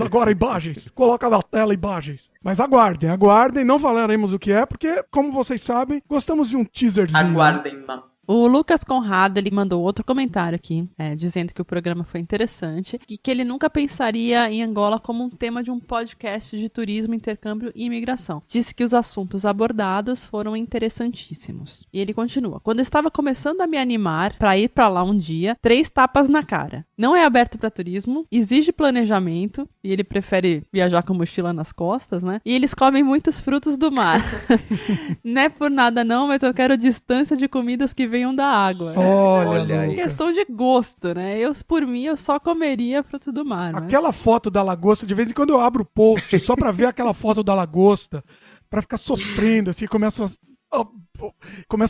Speaker 4: agora imagens. Coloca na tela imagens. Mas aguardem, não falaremos o que é, porque, como vocês sabem, gostamos de um teaserzinho.
Speaker 2: Aguardem, mano.
Speaker 1: O Lucas Conrado, ele mandou outro comentário aqui, dizendo que o programa foi interessante e que ele nunca pensaria em Angola como um tema de um podcast de turismo, intercâmbio e imigração. Disse que os assuntos abordados foram interessantíssimos. E ele continua: quando estava começando a me animar para ir para lá um dia, 3 tapas na cara. Não é aberto para turismo, exige planejamento, e ele prefere viajar com mochila nas costas, né? E eles comem muitos frutos do mar. Não é por nada não, mas eu quero distância de comidas que venham da água.
Speaker 4: Olha
Speaker 3: aí.
Speaker 4: Lucas.
Speaker 1: Questão de gosto, né? Por mim, eu só comeria fruto do mar. Mas...
Speaker 4: Aquela foto da lagosta, de vez em quando eu abro o post só pra ver aquela foto da lagosta, pra ficar sofrendo, assim, começa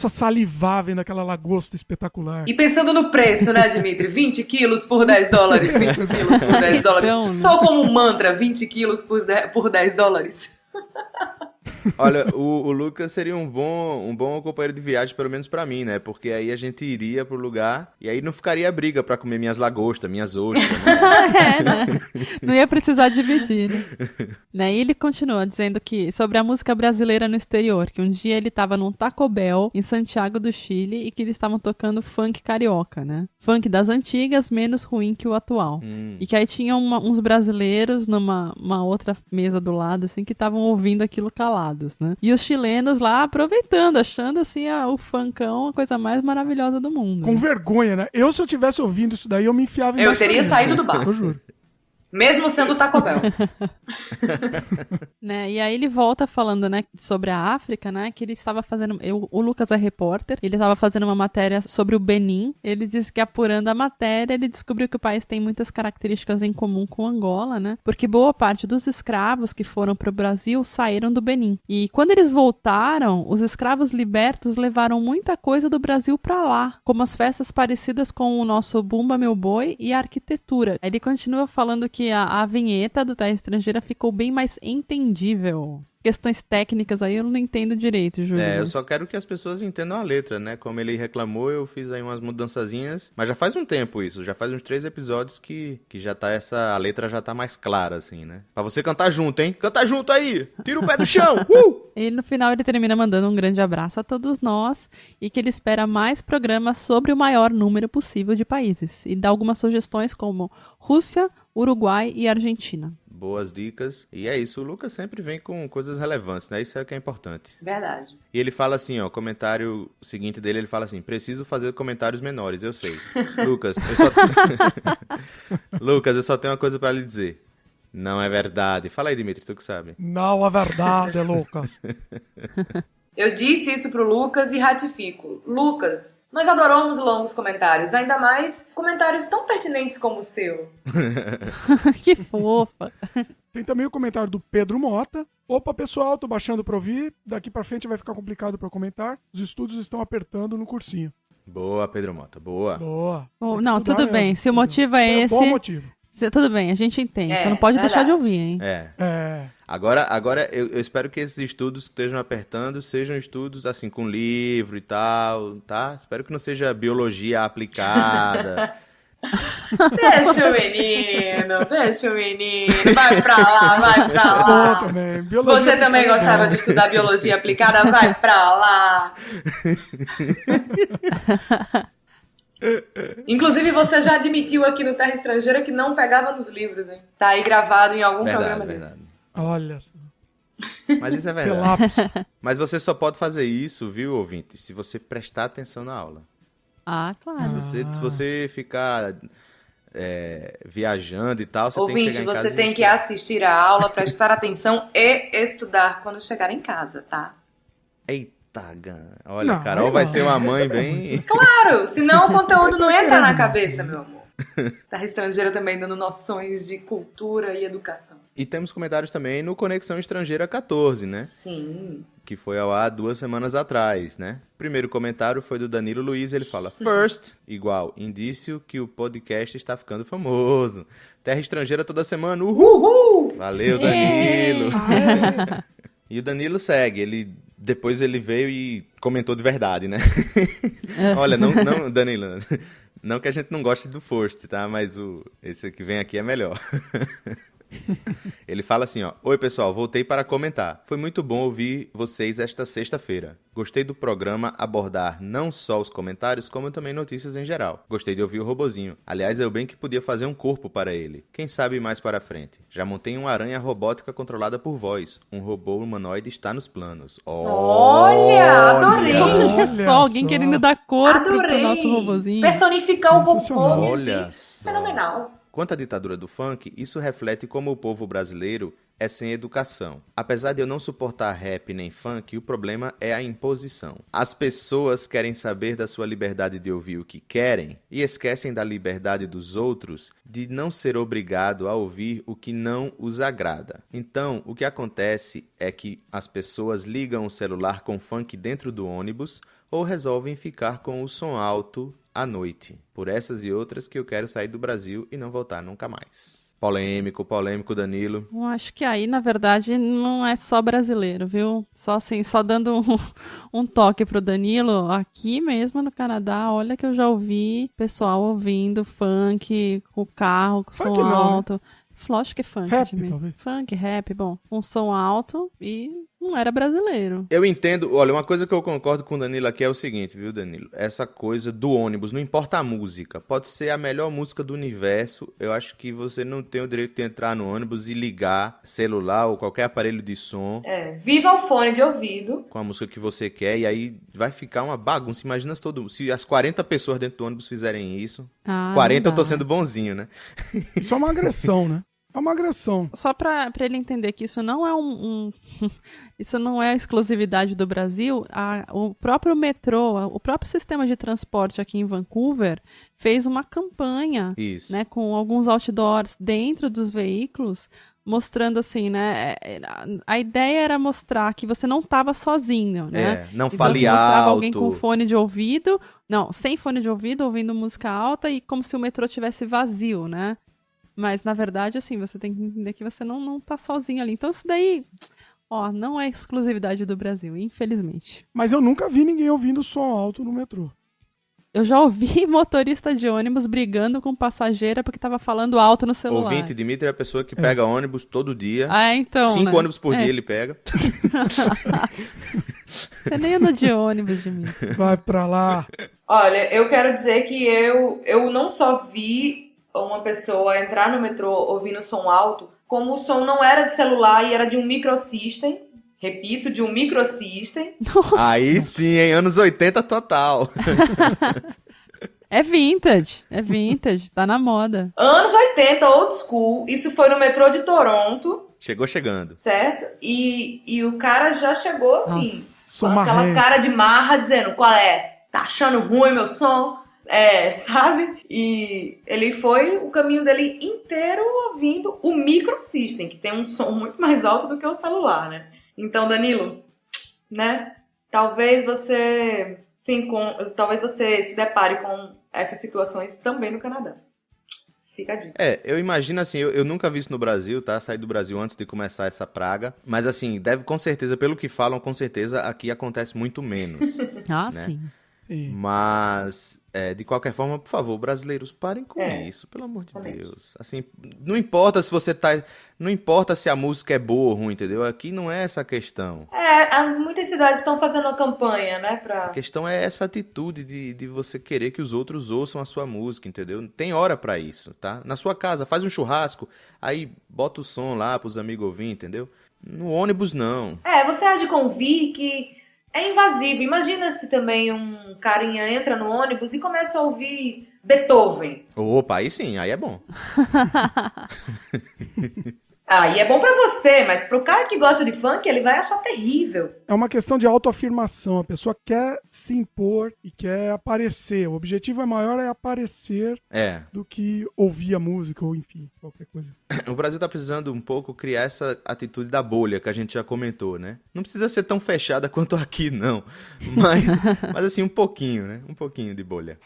Speaker 4: a salivar vendo aquela lagosta espetacular.
Speaker 2: E pensando no preço, né, Dimitri? 20 quilos por 10 dólares, 20 quilos por 10 dólares.
Speaker 1: Então, né?
Speaker 2: Só como um mantra, 20 quilos por 10 dólares.
Speaker 3: Olha, o Lucas seria um bom companheiro de viagem, pelo menos pra mim, né? Porque aí a gente iria pro lugar e aí não ficaria briga pra comer minhas lagostas, minhas ostras, né?
Speaker 1: né? Não ia precisar dividir, né? E ele continua dizendo que sobre a música brasileira no exterior, que um dia ele estava num Taco Bell em Santiago do Chile e que eles estavam tocando funk carioca, né? Funk das antigas, menos ruim que o atual. E que aí tinha uns brasileiros numa outra mesa do lado, assim, que estavam ouvindo aquilo calados, né? E os chilenos lá aproveitando, achando, assim, o funkão a coisa mais maravilhosa do mundo.
Speaker 4: Com vergonha, né? Se eu tivesse ouvindo isso daí, eu me enfiava
Speaker 2: Eu teria
Speaker 4: embaixo da mesa.
Speaker 2: saído do bar.
Speaker 4: Eu juro.
Speaker 2: Mesmo sendo Taco Bell.
Speaker 1: Né? E aí ele volta falando, né, sobre a África, né, que ele estava fazendo, o Lucas é repórter, ele estava fazendo uma matéria sobre o Benin, ele disse que apurando a matéria, ele descobriu que o país tem muitas características em comum com Angola, né, porque boa parte dos escravos que foram para o Brasil saíram do Benin. E quando eles voltaram, os escravos libertos levaram muita coisa do Brasil para lá, como as festas parecidas com o nosso Bumba Meu Boi e a arquitetura. Aí ele continua falando que a vinheta do Terra Estrangeira ficou bem mais entendível. Questões técnicas aí eu não entendo direito, Júlio.
Speaker 3: Eu só quero que as pessoas entendam a letra, né? Como ele reclamou, eu fiz aí umas mudançazinhas. Mas já faz um tempo isso, já faz uns 3 episódios que já tá a letra já tá mais clara, assim, né? Pra você cantar junto, hein? Canta junto aí! Tira o pé do chão!
Speaker 1: E no final ele termina mandando um grande abraço a todos nós e que ele espera mais programas sobre o maior número possível de países. E dá algumas sugestões como Rússia, Uruguai e Argentina.
Speaker 3: Boas dicas. E é isso, o Lucas sempre vem com coisas relevantes, né? Isso é o que é importante.
Speaker 2: Verdade.
Speaker 3: E ele fala assim, ó, o comentário seguinte dele, ele fala assim, preciso fazer comentários menores, eu sei. Lucas, Lucas, eu só tenho uma coisa pra lhe dizer. Não é verdade. Fala aí, Dimitri, tu que sabe.
Speaker 4: Não é verdade, Lucas.
Speaker 2: Eu disse isso pro Lucas e ratifico. Lucas, nós adoramos longos comentários, ainda mais comentários tão pertinentes como o seu.
Speaker 1: Que fofa.
Speaker 4: Tem também o comentário do Pedro Mota. Opa, pessoal, tô baixando pra ouvir. Daqui pra frente vai ficar complicado pra eu comentar. Os estudos estão apertando no cursinho.
Speaker 3: Boa, Pedro Mota, boa.
Speaker 4: Boa.
Speaker 1: Bom, não, tudo bem. Se o motivo é esse...
Speaker 4: Bom motivo.
Speaker 1: Tudo bem, a gente entende. Você não pode deixar de ouvir, hein?
Speaker 3: Agora eu espero que esses estudos que estejam apertando sejam estudos, assim, com livro e tal, tá? Espero que não seja biologia aplicada.
Speaker 2: Deixa o menino. Vai pra lá.
Speaker 4: Bom também.
Speaker 2: Você também gostava de estudar biologia aplicada? Vai pra lá. Inclusive, você já admitiu aqui no Terra Estrangeira que não pegava nos livros, hein? Tá aí gravado em algum programa desses.
Speaker 4: Olha só.
Speaker 3: Mas isso é verdade. Mas você só pode fazer isso, viu, ouvinte, se você prestar atenção na aula.
Speaker 1: Ah, claro.
Speaker 3: Se você ficar viajando e tal, você
Speaker 2: ouvinte,
Speaker 3: tem que chegar em casa.
Speaker 2: Você tem que assistir a aula, prestar atenção e estudar quando chegar em casa, tá?
Speaker 3: Eita. Olha, não, Carol vai ser uma mãe bem...
Speaker 2: Claro, senão o conteúdo não entra na cabeça, meu amor. Terra Estrangeira também dando noções de cultura e educação.
Speaker 3: E temos comentários também no Conexão Estrangeira 14, né?
Speaker 2: Sim.
Speaker 3: Que foi ao ar 2 semanas atrás, né? O primeiro comentário foi do Danilo Luiz, ele fala: First, igual, indício que o podcast está ficando famoso. Terra Estrangeira toda semana, uhul! Valeu, Danilo! E o Danilo segue, depois ele veio e comentou de verdade, né? Olha, não, Danilo, não que a gente não goste do First, tá? Mas esse que vem aqui é melhor. Ele fala assim, ó: Oi, pessoal, voltei para comentar. Foi muito bom ouvir vocês esta sexta-feira. Gostei do programa abordar não só os comentários, como também notícias em geral. Gostei de ouvir o robozinho. Aliás, eu bem que podia fazer um corpo para ele. Quem sabe mais para frente. Já montei uma aranha robótica controlada por voz. Um robô humanoide está nos planos.
Speaker 2: Olha, adorei!
Speaker 1: Olha só, alguém querendo dar cor pro nosso robozinho.
Speaker 2: Personificar o robô, minha
Speaker 3: Olha
Speaker 2: gente.
Speaker 3: só.
Speaker 2: Fenomenal.
Speaker 3: Quanto à ditadura do funk, isso reflete como o povo brasileiro é sem educação. Apesar de eu não suportar rap nem funk, o problema é a imposição. As pessoas querem saber da sua liberdade de ouvir o que querem e esquecem da liberdade dos outros de não ser obrigado a ouvir o que não os agrada. Então, o que acontece é que as pessoas ligam o celular com funk dentro do ônibus ou resolvem ficar com o som alto à noite. Por essas e outras que eu quero sair do Brasil e não voltar nunca mais. Polêmico, Danilo.
Speaker 1: Eu acho que aí, na verdade, não é só brasileiro, viu? Só assim, só dando um toque pro Danilo, aqui mesmo no Canadá, olha que eu já ouvi pessoal ouvindo funk com o carro, com som alto. Acho que é funk.
Speaker 4: Rap, talvez.
Speaker 1: Funk, rap, bom. Um som alto e não era brasileiro.
Speaker 3: Eu entendo, olha, uma coisa que eu concordo com o Danilo aqui é o seguinte, viu, Danilo? Essa coisa do ônibus, não importa a música, pode ser a melhor música do universo, eu acho que você não tem o direito de entrar no ônibus e ligar celular ou qualquer aparelho de som.
Speaker 2: Viva o fone de ouvido.
Speaker 3: Com a música que você quer, e aí vai ficar uma bagunça. Imagina se as 40 pessoas dentro do ônibus fizerem isso. 40 eu tô sendo bonzinho, né?
Speaker 4: Isso é uma agressão, né? É uma agressão.
Speaker 1: Só pra ele entender que isso não é isso não é exclusividade do Brasil, o próprio metrô, o próprio sistema de transporte aqui em Vancouver fez uma campanha,
Speaker 3: Isso.
Speaker 1: né, com alguns outdoors dentro dos veículos, mostrando assim, né, a ideia era mostrar que você não estava sozinho, né?
Speaker 3: Não
Speaker 1: Então,
Speaker 3: fale
Speaker 1: você mostrava
Speaker 3: alto.
Speaker 1: alguém com fone de ouvido, não, sem fone de ouvido, ouvindo música alta e como se o metrô tivesse vazio, né? Mas, na verdade, assim, você tem que entender que você não tá sozinho ali. Então, isso daí, não é exclusividade do Brasil, infelizmente.
Speaker 4: Mas eu nunca vi ninguém ouvindo som alto no metrô.
Speaker 1: Eu já ouvi motorista de ônibus brigando com passageira porque tava falando alto no celular.
Speaker 3: Ouvinte, Dimitri é a pessoa que pega ônibus todo dia.
Speaker 1: Então,
Speaker 3: 5
Speaker 1: né?
Speaker 3: ônibus por dia ele pega.
Speaker 1: Você nem anda de ônibus, Dimitri.
Speaker 4: Vai pra lá.
Speaker 2: Olha, eu quero dizer que eu não só vi uma pessoa entrar no metrô ouvindo som alto, como o som não era de celular e era de um microsystem. Repito, de um microsystem.
Speaker 3: Aí sim, em anos 80 total.
Speaker 1: É vintage, tá na moda.
Speaker 2: Anos 80, old school. Isso foi no metrô de Toronto,
Speaker 3: Chegou chegando.
Speaker 2: certo? E o cara já chegou assim,
Speaker 1: Nossa,
Speaker 2: com aquela
Speaker 4: marrento.
Speaker 2: cara de marra, dizendo, qual é? Tá achando ruim meu som? Sabe? E ele foi o caminho dele inteiro ouvindo o microsystem, que tem um som muito mais alto do que o celular, né? Então, Danilo, né? Talvez você se depare com essas situações também no Canadá. Fica a dica.
Speaker 3: Eu imagino assim, eu nunca vi isso no Brasil, tá? Saí do Brasil antes de começar essa praga. Mas assim, deve com certeza, pelo que falam, com certeza aqui acontece muito menos.
Speaker 1: Ah,
Speaker 3: né?
Speaker 1: sim.
Speaker 3: Mas, de qualquer forma, por favor, brasileiros, parem com isso, pelo amor de
Speaker 2: Também.
Speaker 3: Deus. Assim, não importa se você tá... Não importa se a música é boa ou ruim, entendeu? Aqui não é essa a questão.
Speaker 2: Muitas cidades estão fazendo uma campanha, né?
Speaker 3: A questão é essa atitude de você querer que os outros ouçam a sua música, entendeu? Tem hora pra isso, tá? Na sua casa, faz um churrasco, aí bota o som lá pros amigos ouvir, entendeu? No ônibus, não.
Speaker 2: Você há de convir que é invasivo. Imagina se também um carinha entra no ônibus e começa a ouvir Beethoven.
Speaker 3: Opa, aí sim, aí é bom.
Speaker 2: Aí é bom pra você, mas pro cara que gosta de funk, ele vai achar terrível.
Speaker 4: É uma questão de autoafirmação. A pessoa quer se impor e quer aparecer. O objetivo maior é aparecer do que ouvir a música ou, enfim, qualquer coisa.
Speaker 3: O Brasil tá precisando um pouco criar essa atitude da bolha que a gente já comentou, né? Não precisa ser tão fechada quanto aqui, não. Mas assim, um pouquinho, né? Um pouquinho de bolha.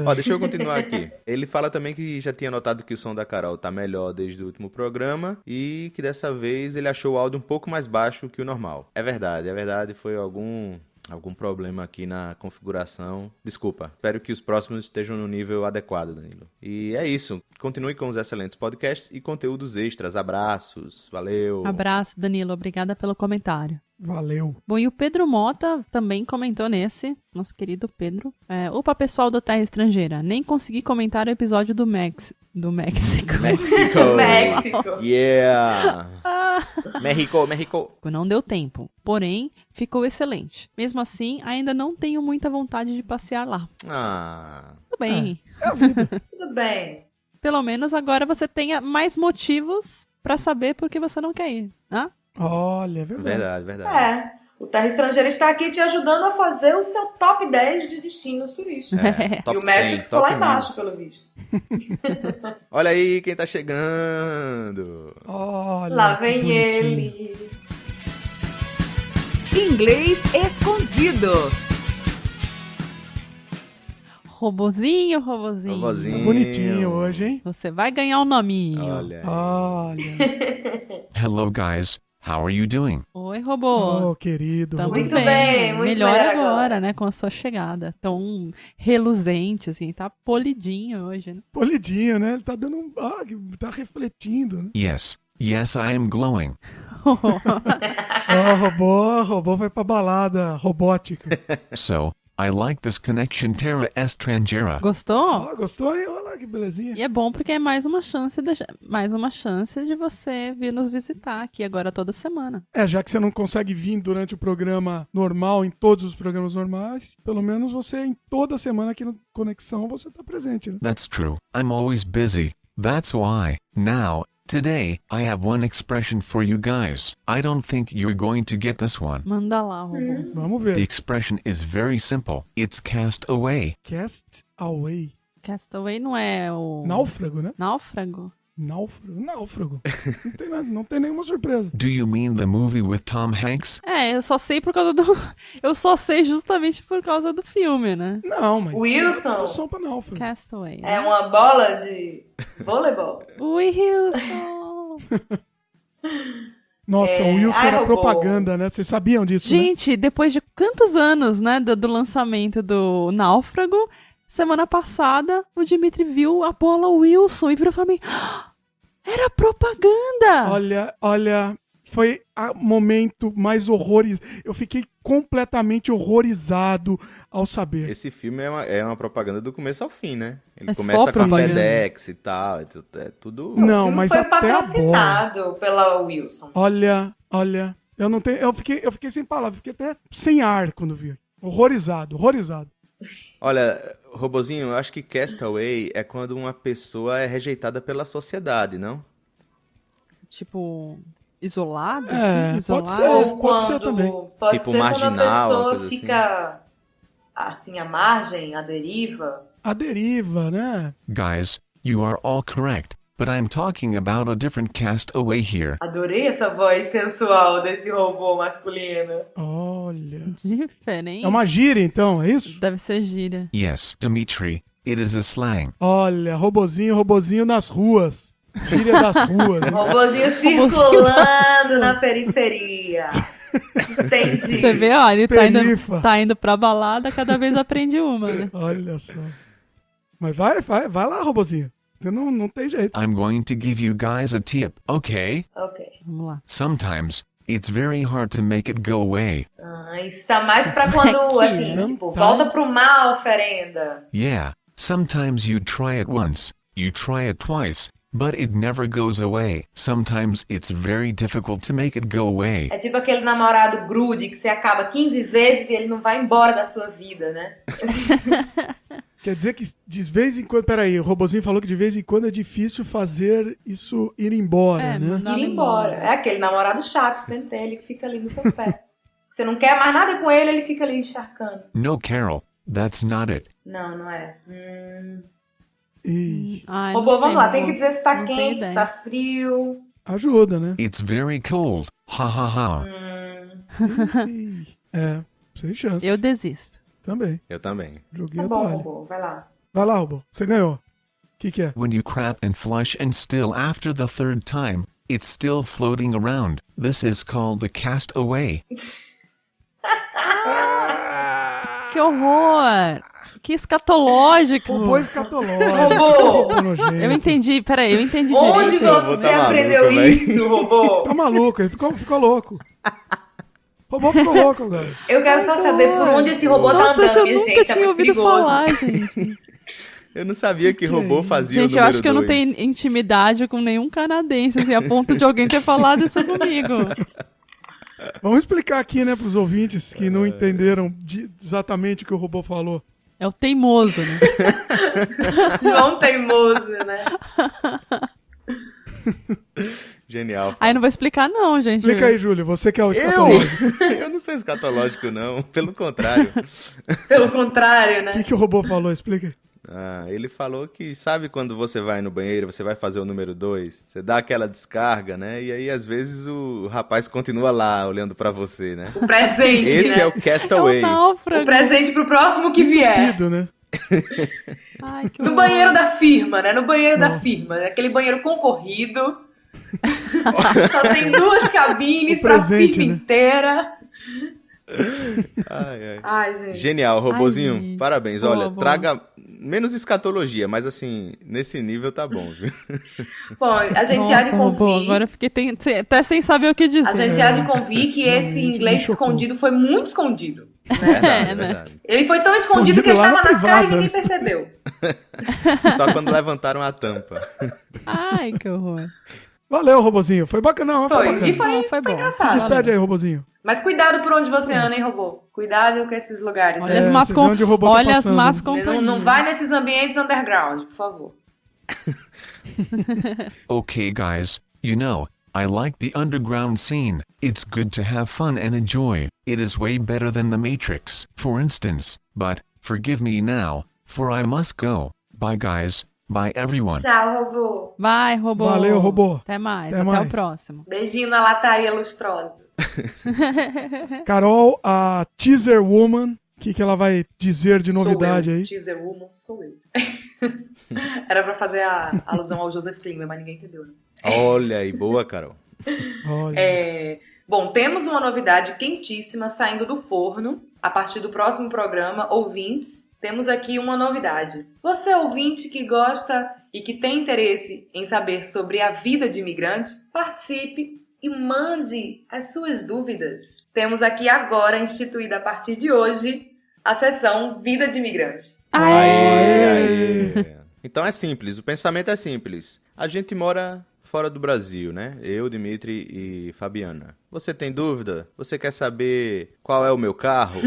Speaker 3: Ó, deixa eu continuar aqui. Ele fala também que já tinha notado que o som da Carol tá melhor desde o último programa e que dessa vez ele achou o áudio um pouco mais baixo que o normal. É verdade, foi algum problema aqui na configuração. Desculpa, espero que os próximos estejam no nível adequado, Danilo. E é isso. Continue com os excelentes podcasts e conteúdos extras. Abraços, valeu.
Speaker 1: Abraço, Danilo, obrigada pelo comentário.
Speaker 4: Valeu.
Speaker 1: Bom, e o Pedro Mota também comentou nesse, nosso querido Pedro. Opa, pessoal do Terra Estrangeira, nem consegui comentar o episódio do México.
Speaker 2: México.
Speaker 3: Yeah! México.
Speaker 1: Não deu tempo, porém, ficou excelente. Mesmo assim, ainda não tenho muita vontade de passear lá. Tudo bem.
Speaker 2: Tudo bem.
Speaker 1: Pelo menos agora você tenha mais motivos pra saber por que você não quer ir, né?
Speaker 4: Olha, é verdade.
Speaker 3: Verdade.
Speaker 2: O Terra Estrangeira está aqui te ajudando a fazer o seu top 10 de destinos turísticos.
Speaker 3: Top
Speaker 2: E o México
Speaker 3: 100,
Speaker 2: ficou lá
Speaker 3: top
Speaker 2: embaixo, pelo visto.
Speaker 3: 1000. Olha aí quem tá chegando.
Speaker 4: Olha,
Speaker 2: Lá
Speaker 4: que
Speaker 2: vem
Speaker 4: bonitinho.
Speaker 2: ele.
Speaker 5: Inglês escondido.
Speaker 1: Robozinho.
Speaker 3: Robozinho.
Speaker 4: Tá bonitinho hoje, hein?
Speaker 1: Você vai ganhar um nominho.
Speaker 3: Olha.
Speaker 4: Olha.
Speaker 6: Hello, guys. How are you doing?
Speaker 1: Oi, robô.
Speaker 4: Oh, querido.
Speaker 1: Estamos
Speaker 2: Muito bem, muito
Speaker 1: melhor
Speaker 2: melhor
Speaker 1: agora,
Speaker 2: agora.
Speaker 1: né? Com a sua chegada. Tão reluzente, assim. Tá polidinho hoje, né?
Speaker 4: Polidinho, né? Ele tá dando um... tá refletindo, né?
Speaker 6: Yes, I am glowing.
Speaker 4: Robô vai pra balada robótica.
Speaker 6: So, I like this connection Terra Estrangeira.
Speaker 1: Gostou?
Speaker 4: Gostou aí? Olha lá que belezinha.
Speaker 1: E é bom porque é mais uma chance de você vir nos visitar aqui agora toda semana.
Speaker 4: Já que você não consegue vir durante o programa normal, em todos os programas normais, pelo menos você, em toda semana aqui no Conexão, você tá presente, né?
Speaker 6: That's true. I'm always busy. That's why, now, Today, I have one expression for you guys. I don't think you're going to get this one.
Speaker 1: Manda lá, Robô.
Speaker 4: Vamos
Speaker 6: The
Speaker 4: ver.
Speaker 6: expression is very simple. It's cast away.
Speaker 4: Cast away.
Speaker 1: Castaway não é o...
Speaker 4: Náufrago, né?
Speaker 1: Náufrago?
Speaker 4: Náufrago. Não tem nenhuma surpresa.
Speaker 6: Do you mean the movie with Tom Hanks?
Speaker 1: Eu só sei por causa do... Eu só sei justamente por causa do filme, né?
Speaker 4: Não, mas...
Speaker 2: Wilson.
Speaker 4: Tradução pra náufrago.
Speaker 1: Castaway.
Speaker 2: É uma bola de voleibol.
Speaker 1: Wilson!
Speaker 4: Nossa, o Wilson era propaganda, né? Vocês sabiam disso, né?
Speaker 1: Gente, depois de quantos anos, né, do lançamento do Náufrago, semana passada, o Dimitri viu a bola Wilson e virou pra mim, era propaganda!
Speaker 4: Olha, foi o momento mais horrorizado. Eu fiquei completamente horrorizado ao saber.
Speaker 3: Esse filme é uma propaganda do começo ao fim, né? Ele
Speaker 1: É
Speaker 3: começa
Speaker 1: só
Speaker 3: com a
Speaker 1: propaganda.
Speaker 3: FedEx e tal. É tudo.
Speaker 4: Não,
Speaker 2: O filme
Speaker 4: mas
Speaker 2: foi
Speaker 4: até a bola.
Speaker 2: patrocinado pela Wilson.
Speaker 4: Olha, eu não tenho, eu fiquei sem palavras, fiquei até sem ar quando vi. Horrorizado.
Speaker 3: Olha, Robozinho, eu acho que castaway é quando uma pessoa é rejeitada pela sociedade, não?
Speaker 1: Tipo, isolado?
Speaker 4: É,
Speaker 1: assim,
Speaker 4: pode
Speaker 1: isolado?
Speaker 4: ser.
Speaker 2: Ou
Speaker 4: pode ser
Speaker 2: quando,
Speaker 4: também.
Speaker 2: pode
Speaker 3: Tipo
Speaker 2: ser
Speaker 3: marginal,
Speaker 2: quando a
Speaker 3: uma
Speaker 2: pessoa
Speaker 3: coisa
Speaker 2: fica assim, à margem, à deriva.
Speaker 4: A deriva, né?
Speaker 6: Guys, you are all correct, but I'm talking about a different castaway here.
Speaker 2: Adorei essa voz sensual desse robô masculino.
Speaker 4: Olha.
Speaker 1: Diferente.
Speaker 4: É uma gíria, então, é isso?
Speaker 1: Deve ser gíria.
Speaker 6: Yes, Dimitri, it is a slang.
Speaker 4: Olha, robozinho nas ruas. Gíria das ruas. Né?
Speaker 2: Robozinho circulando na periferia. Entendi.
Speaker 1: Você vê, ó, ele
Speaker 4: Perifa.
Speaker 1: tá indo pra balada, cada vez aprende uma, né?
Speaker 4: Olha só. Mas vai lá, robozinho. Você não tem jeito.
Speaker 6: I'm going to give you guys a tip, okay?
Speaker 2: Ok.
Speaker 1: Vamos lá.
Speaker 6: Sometimes, it's very hard to make it go away.
Speaker 2: Isso tá mais pra quando,
Speaker 1: Aqui,
Speaker 2: assim,
Speaker 4: né?
Speaker 2: tipo,
Speaker 4: Tá.
Speaker 2: volta pro mal, oferenda.
Speaker 6: Yeah, sometimes you try it once, you try it twice, but it never goes away. Sometimes it's very difficult to make it go away.
Speaker 2: É tipo aquele namorado grude que você acaba 15 vezes e ele não vai embora da sua vida, né?
Speaker 4: Quer dizer que de vez em quando... Peraí, o robozinho falou que de vez em quando é difícil fazer isso ir embora, né?
Speaker 1: mandar
Speaker 2: Ir embora. É aquele namorado chato, pentelho, que fica ali no seu pé. Você não quer mais nada com ele, ele fica ali encharcando.
Speaker 6: No, Carol, that's not it.
Speaker 2: Não é.
Speaker 4: E
Speaker 1: Ai, não
Speaker 2: Robô,
Speaker 1: sei,
Speaker 2: vamos lá,
Speaker 1: Robô.
Speaker 2: tem que dizer se tá
Speaker 1: Não tenho
Speaker 2: quente, se
Speaker 1: ideia.
Speaker 2: tá frio.
Speaker 4: ajuda, né?
Speaker 6: It's very cold. Ha ha ha.
Speaker 4: Ih, sem chance.
Speaker 1: Eu desisto.
Speaker 4: Também.
Speaker 3: Eu também.
Speaker 4: Joguei
Speaker 2: Tá
Speaker 4: a
Speaker 2: bom,
Speaker 4: toalha.
Speaker 2: robô, vai lá.
Speaker 4: Vai lá, robô. Você ganhou. O que é?
Speaker 6: When you crap and flush and still after the third time, it's still floating around. This is called the castaway.
Speaker 1: Que horror! Que escatológico!
Speaker 4: Robô escatológico.
Speaker 2: Robô!
Speaker 4: Robô nojento.
Speaker 1: Eu entendi, peraí, eu entendi
Speaker 2: Onde
Speaker 1: direito.
Speaker 3: Robô
Speaker 2: você
Speaker 3: tá maluco,
Speaker 2: aprendeu
Speaker 3: velho.
Speaker 2: isso, robô?
Speaker 4: Tá maluco, ele ficou louco. O robô ficou louco agora.
Speaker 2: Eu quero só saber por onde esse robô tá
Speaker 1: Nossa,
Speaker 2: andando,
Speaker 1: eu
Speaker 2: minha
Speaker 1: nunca
Speaker 2: gente. É
Speaker 1: tinha
Speaker 2: muito
Speaker 1: ouvido
Speaker 2: perigoso.
Speaker 1: falar, gente.
Speaker 3: Eu não sabia que robô fazia o
Speaker 1: Gente, eu
Speaker 3: número
Speaker 1: acho que eu não
Speaker 3: 2.
Speaker 1: tenho intimidade com nenhum canadense, assim, a ponto de alguém ter falado isso comigo.
Speaker 4: Vamos explicar aqui, né, pros ouvintes que não entenderam exatamente o que o robô falou.
Speaker 1: É o teimoso, né?
Speaker 2: João teimoso, né?
Speaker 3: Genial.
Speaker 1: Aí não vou explicar não, gente.
Speaker 4: Explica aí, Júlio, você que é o
Speaker 3: Eu?
Speaker 4: escatológico.
Speaker 3: Eu não sou escatológico, não. Pelo contrário.
Speaker 2: Pelo contrário,
Speaker 4: O
Speaker 2: né?
Speaker 4: que o robô falou? Explica aí.
Speaker 3: Ele falou que sabe quando você vai no banheiro, você vai fazer o número 2, você dá aquela descarga, né? E aí, às vezes, o rapaz continua lá, olhando pra você, né?
Speaker 2: O presente,
Speaker 3: Esse
Speaker 2: né?
Speaker 3: é o
Speaker 1: É o
Speaker 3: Castaway.
Speaker 2: O
Speaker 1: náufrago.
Speaker 2: presente pro próximo que vier.
Speaker 4: Cupido, né?
Speaker 1: Ai, que
Speaker 2: No
Speaker 1: horror.
Speaker 2: banheiro da firma, né? No banheiro da
Speaker 4: Nossa.
Speaker 2: firma. Aquele banheiro concorrido. Só tem 2 cabines
Speaker 4: O
Speaker 2: pra
Speaker 4: presente,
Speaker 2: firma
Speaker 4: né?
Speaker 2: inteira.
Speaker 3: Ai.
Speaker 2: Ai, gente.
Speaker 3: Genial, robozinho.
Speaker 1: Ai, gente.
Speaker 3: Parabéns.
Speaker 1: Boa,
Speaker 3: Olha,
Speaker 1: boa.
Speaker 3: traga menos escatologia, mas assim, nesse nível tá bom, viu?
Speaker 2: Bom, a gente há de
Speaker 1: Nossa, robô,
Speaker 2: convir.
Speaker 1: agora eu fiquei até sem saber o que dizer.
Speaker 2: A gente há de convir que esse
Speaker 4: Realmente,
Speaker 2: inglês
Speaker 4: me chocou.
Speaker 2: escondido foi muito escondido.
Speaker 3: Verdade,
Speaker 1: né?
Speaker 3: verdade.
Speaker 2: Ele foi tão escondido que ele
Speaker 4: lá
Speaker 2: tava
Speaker 4: na
Speaker 2: na cara e
Speaker 4: privada.
Speaker 2: ninguém percebeu.
Speaker 3: Só quando levantaram a tampa.
Speaker 1: Ai, que horror.
Speaker 4: Valeu, robozinho. Foi bacana, mas foi
Speaker 2: Foi.
Speaker 4: bacana.
Speaker 2: E foi
Speaker 1: Foi bom.
Speaker 2: engraçado.
Speaker 4: Despede aí, robozinho.
Speaker 2: Mas cuidado por onde você anda, hein, robô? Cuidado com esses lugares.
Speaker 1: Olha
Speaker 2: né?
Speaker 1: as
Speaker 4: É,
Speaker 1: más,
Speaker 4: você vê onde o robô tá
Speaker 1: olha as
Speaker 4: passando.
Speaker 1: más
Speaker 2: Não,
Speaker 1: companhias.
Speaker 2: não vai nesses ambientes underground, por favor.
Speaker 6: Okay guys, you know, I like the underground scene. It's good to have fun and enjoy. It is way better than the Matrix, for instance. But, forgive me now, for I must go. Bye guys. Bye everyone.
Speaker 2: Tchau, robô.
Speaker 1: Vai, robô.
Speaker 4: Valeu, robô.
Speaker 1: Até mais.
Speaker 4: Até
Speaker 1: Até
Speaker 4: mais.
Speaker 1: o próximo.
Speaker 2: Beijinho na lataria lustrosa.
Speaker 4: Carol, a Teaser Woman, o que ela vai dizer de novidade
Speaker 2: Sou eu.
Speaker 4: aí?
Speaker 2: Teaser Woman, sou eu. Era pra fazer a alusão ao Joseph Klimber, mas ninguém entendeu, né?
Speaker 3: Olha aí, boa, Carol.
Speaker 4: Olha.
Speaker 2: Bom, temos uma novidade quentíssima saindo do forno. A partir do próximo programa, ouvintes, temos aqui uma novidade. Você, ouvinte, que gosta e que tem interesse em saber sobre a vida de imigrante, participe e mande as suas dúvidas. Temos aqui agora, instituída a partir de hoje, a seção Vida de Imigrante.
Speaker 3: Aê. Então é simples, o pensamento é simples. A gente mora fora do Brasil, né? Eu, Dimitri e Fabiana. Você tem dúvida? Você quer saber qual é o meu carro?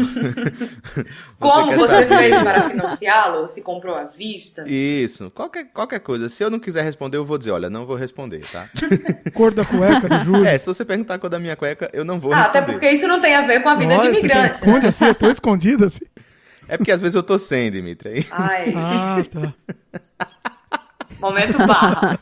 Speaker 2: Como
Speaker 3: quer
Speaker 2: você
Speaker 3: saber-
Speaker 2: fez para financiá-lo? Se comprou à vista?
Speaker 3: Isso, qualquer coisa. Se eu não quiser responder, eu vou dizer, olha, não vou responder, tá?
Speaker 4: Cor da cueca do Júlio.
Speaker 3: É, se você perguntar a cor da minha cueca, eu não vou
Speaker 2: Até
Speaker 3: responder.
Speaker 2: porque isso não tem a ver com a vida de
Speaker 4: Olha, você
Speaker 2: imigrante.
Speaker 4: esconde assim, é tão escondido assim.
Speaker 3: É porque às vezes eu tô sem, Dimitri.
Speaker 2: Ai,
Speaker 4: Ah, tá.
Speaker 2: momento barra.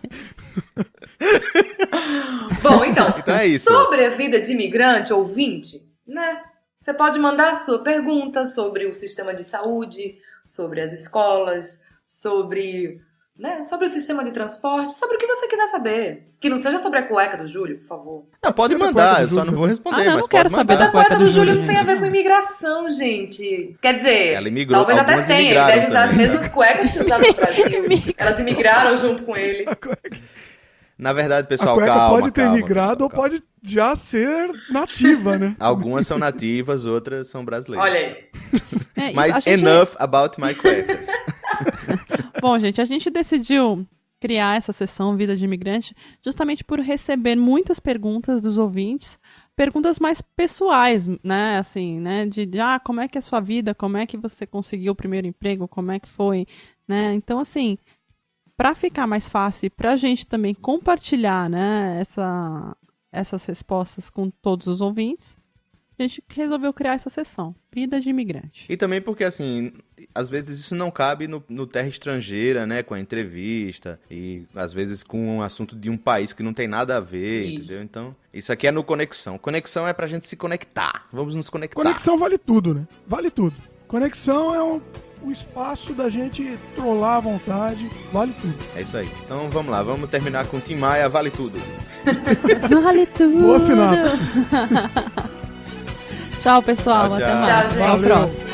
Speaker 2: Bom, então
Speaker 3: é isso.
Speaker 2: sobre a vida de imigrante, ouvinte, né? Você pode mandar a sua pergunta sobre o sistema de saúde, sobre as escolas, sobre o sistema de transporte, sobre o que você quiser saber. Que não seja sobre a cueca do Júlio, por favor.
Speaker 3: Não, pode
Speaker 4: Esquenta a
Speaker 3: mandar,
Speaker 4: cueca
Speaker 3: eu
Speaker 4: do
Speaker 3: só
Speaker 4: Júlio.
Speaker 3: não vou responder,
Speaker 1: Ah, não,
Speaker 3: mas
Speaker 1: não quero
Speaker 3: pode
Speaker 1: saber
Speaker 2: Mas
Speaker 3: mandar.
Speaker 2: a cueca do Júlio
Speaker 1: Júlio.
Speaker 2: não tem a ver com imigração, gente. Quer dizer,
Speaker 3: Ela imigrou,
Speaker 2: talvez até
Speaker 3: algumas
Speaker 2: tenha. Ele
Speaker 3: imigraram
Speaker 2: deve usar as
Speaker 3: também.
Speaker 2: mesmas cuecas que usava no Brasil. Elas imigraram junto com ele.
Speaker 3: Na verdade,
Speaker 4: A
Speaker 3: pessoal,
Speaker 4: cueca
Speaker 3: calma,
Speaker 4: pode ter
Speaker 3: calma,
Speaker 4: migrado
Speaker 3: pessoal,
Speaker 4: ou pode já ser nativa, né?
Speaker 3: Algumas são nativas, outras são brasileiras.
Speaker 2: Olha aí.
Speaker 1: É,
Speaker 3: Mas
Speaker 1: a gente-
Speaker 3: enough about my cuecas.
Speaker 1: Bom, gente, a gente decidiu criar essa sessão Vida de Imigrante justamente por receber muitas perguntas dos ouvintes, perguntas mais pessoais, né, assim, né, de como é que é a sua vida, como é que você conseguiu o primeiro emprego, como é que foi, né, então, assim, para ficar mais fácil e pra gente também compartilhar, né, essas respostas com todos os ouvintes, a gente resolveu criar essa sessão, Vida de Imigrante.
Speaker 3: E também porque, assim, às vezes isso não cabe no Terra Estrangeira, né? Com a entrevista e, às vezes, com um assunto de um país que não tem nada a ver,
Speaker 2: Isso.
Speaker 3: entendeu? Então, isso aqui é no Conexão. Conexão é pra gente se conectar. Vamos nos conectar.
Speaker 4: Conexão vale tudo, né? Vale tudo. Conexão é o espaço da gente trollar à vontade. Vale tudo.
Speaker 3: É isso aí. Então, vamos lá. Vamos terminar com Tim Maia, vale tudo.
Speaker 1: Vale tudo!
Speaker 4: Boa sinapse.
Speaker 1: Tchau, pessoal.
Speaker 3: Tchau,
Speaker 1: Até
Speaker 3: tchau.
Speaker 1: mais.
Speaker 2: Tchau,
Speaker 1: Até o
Speaker 2: gente.
Speaker 1: próximo.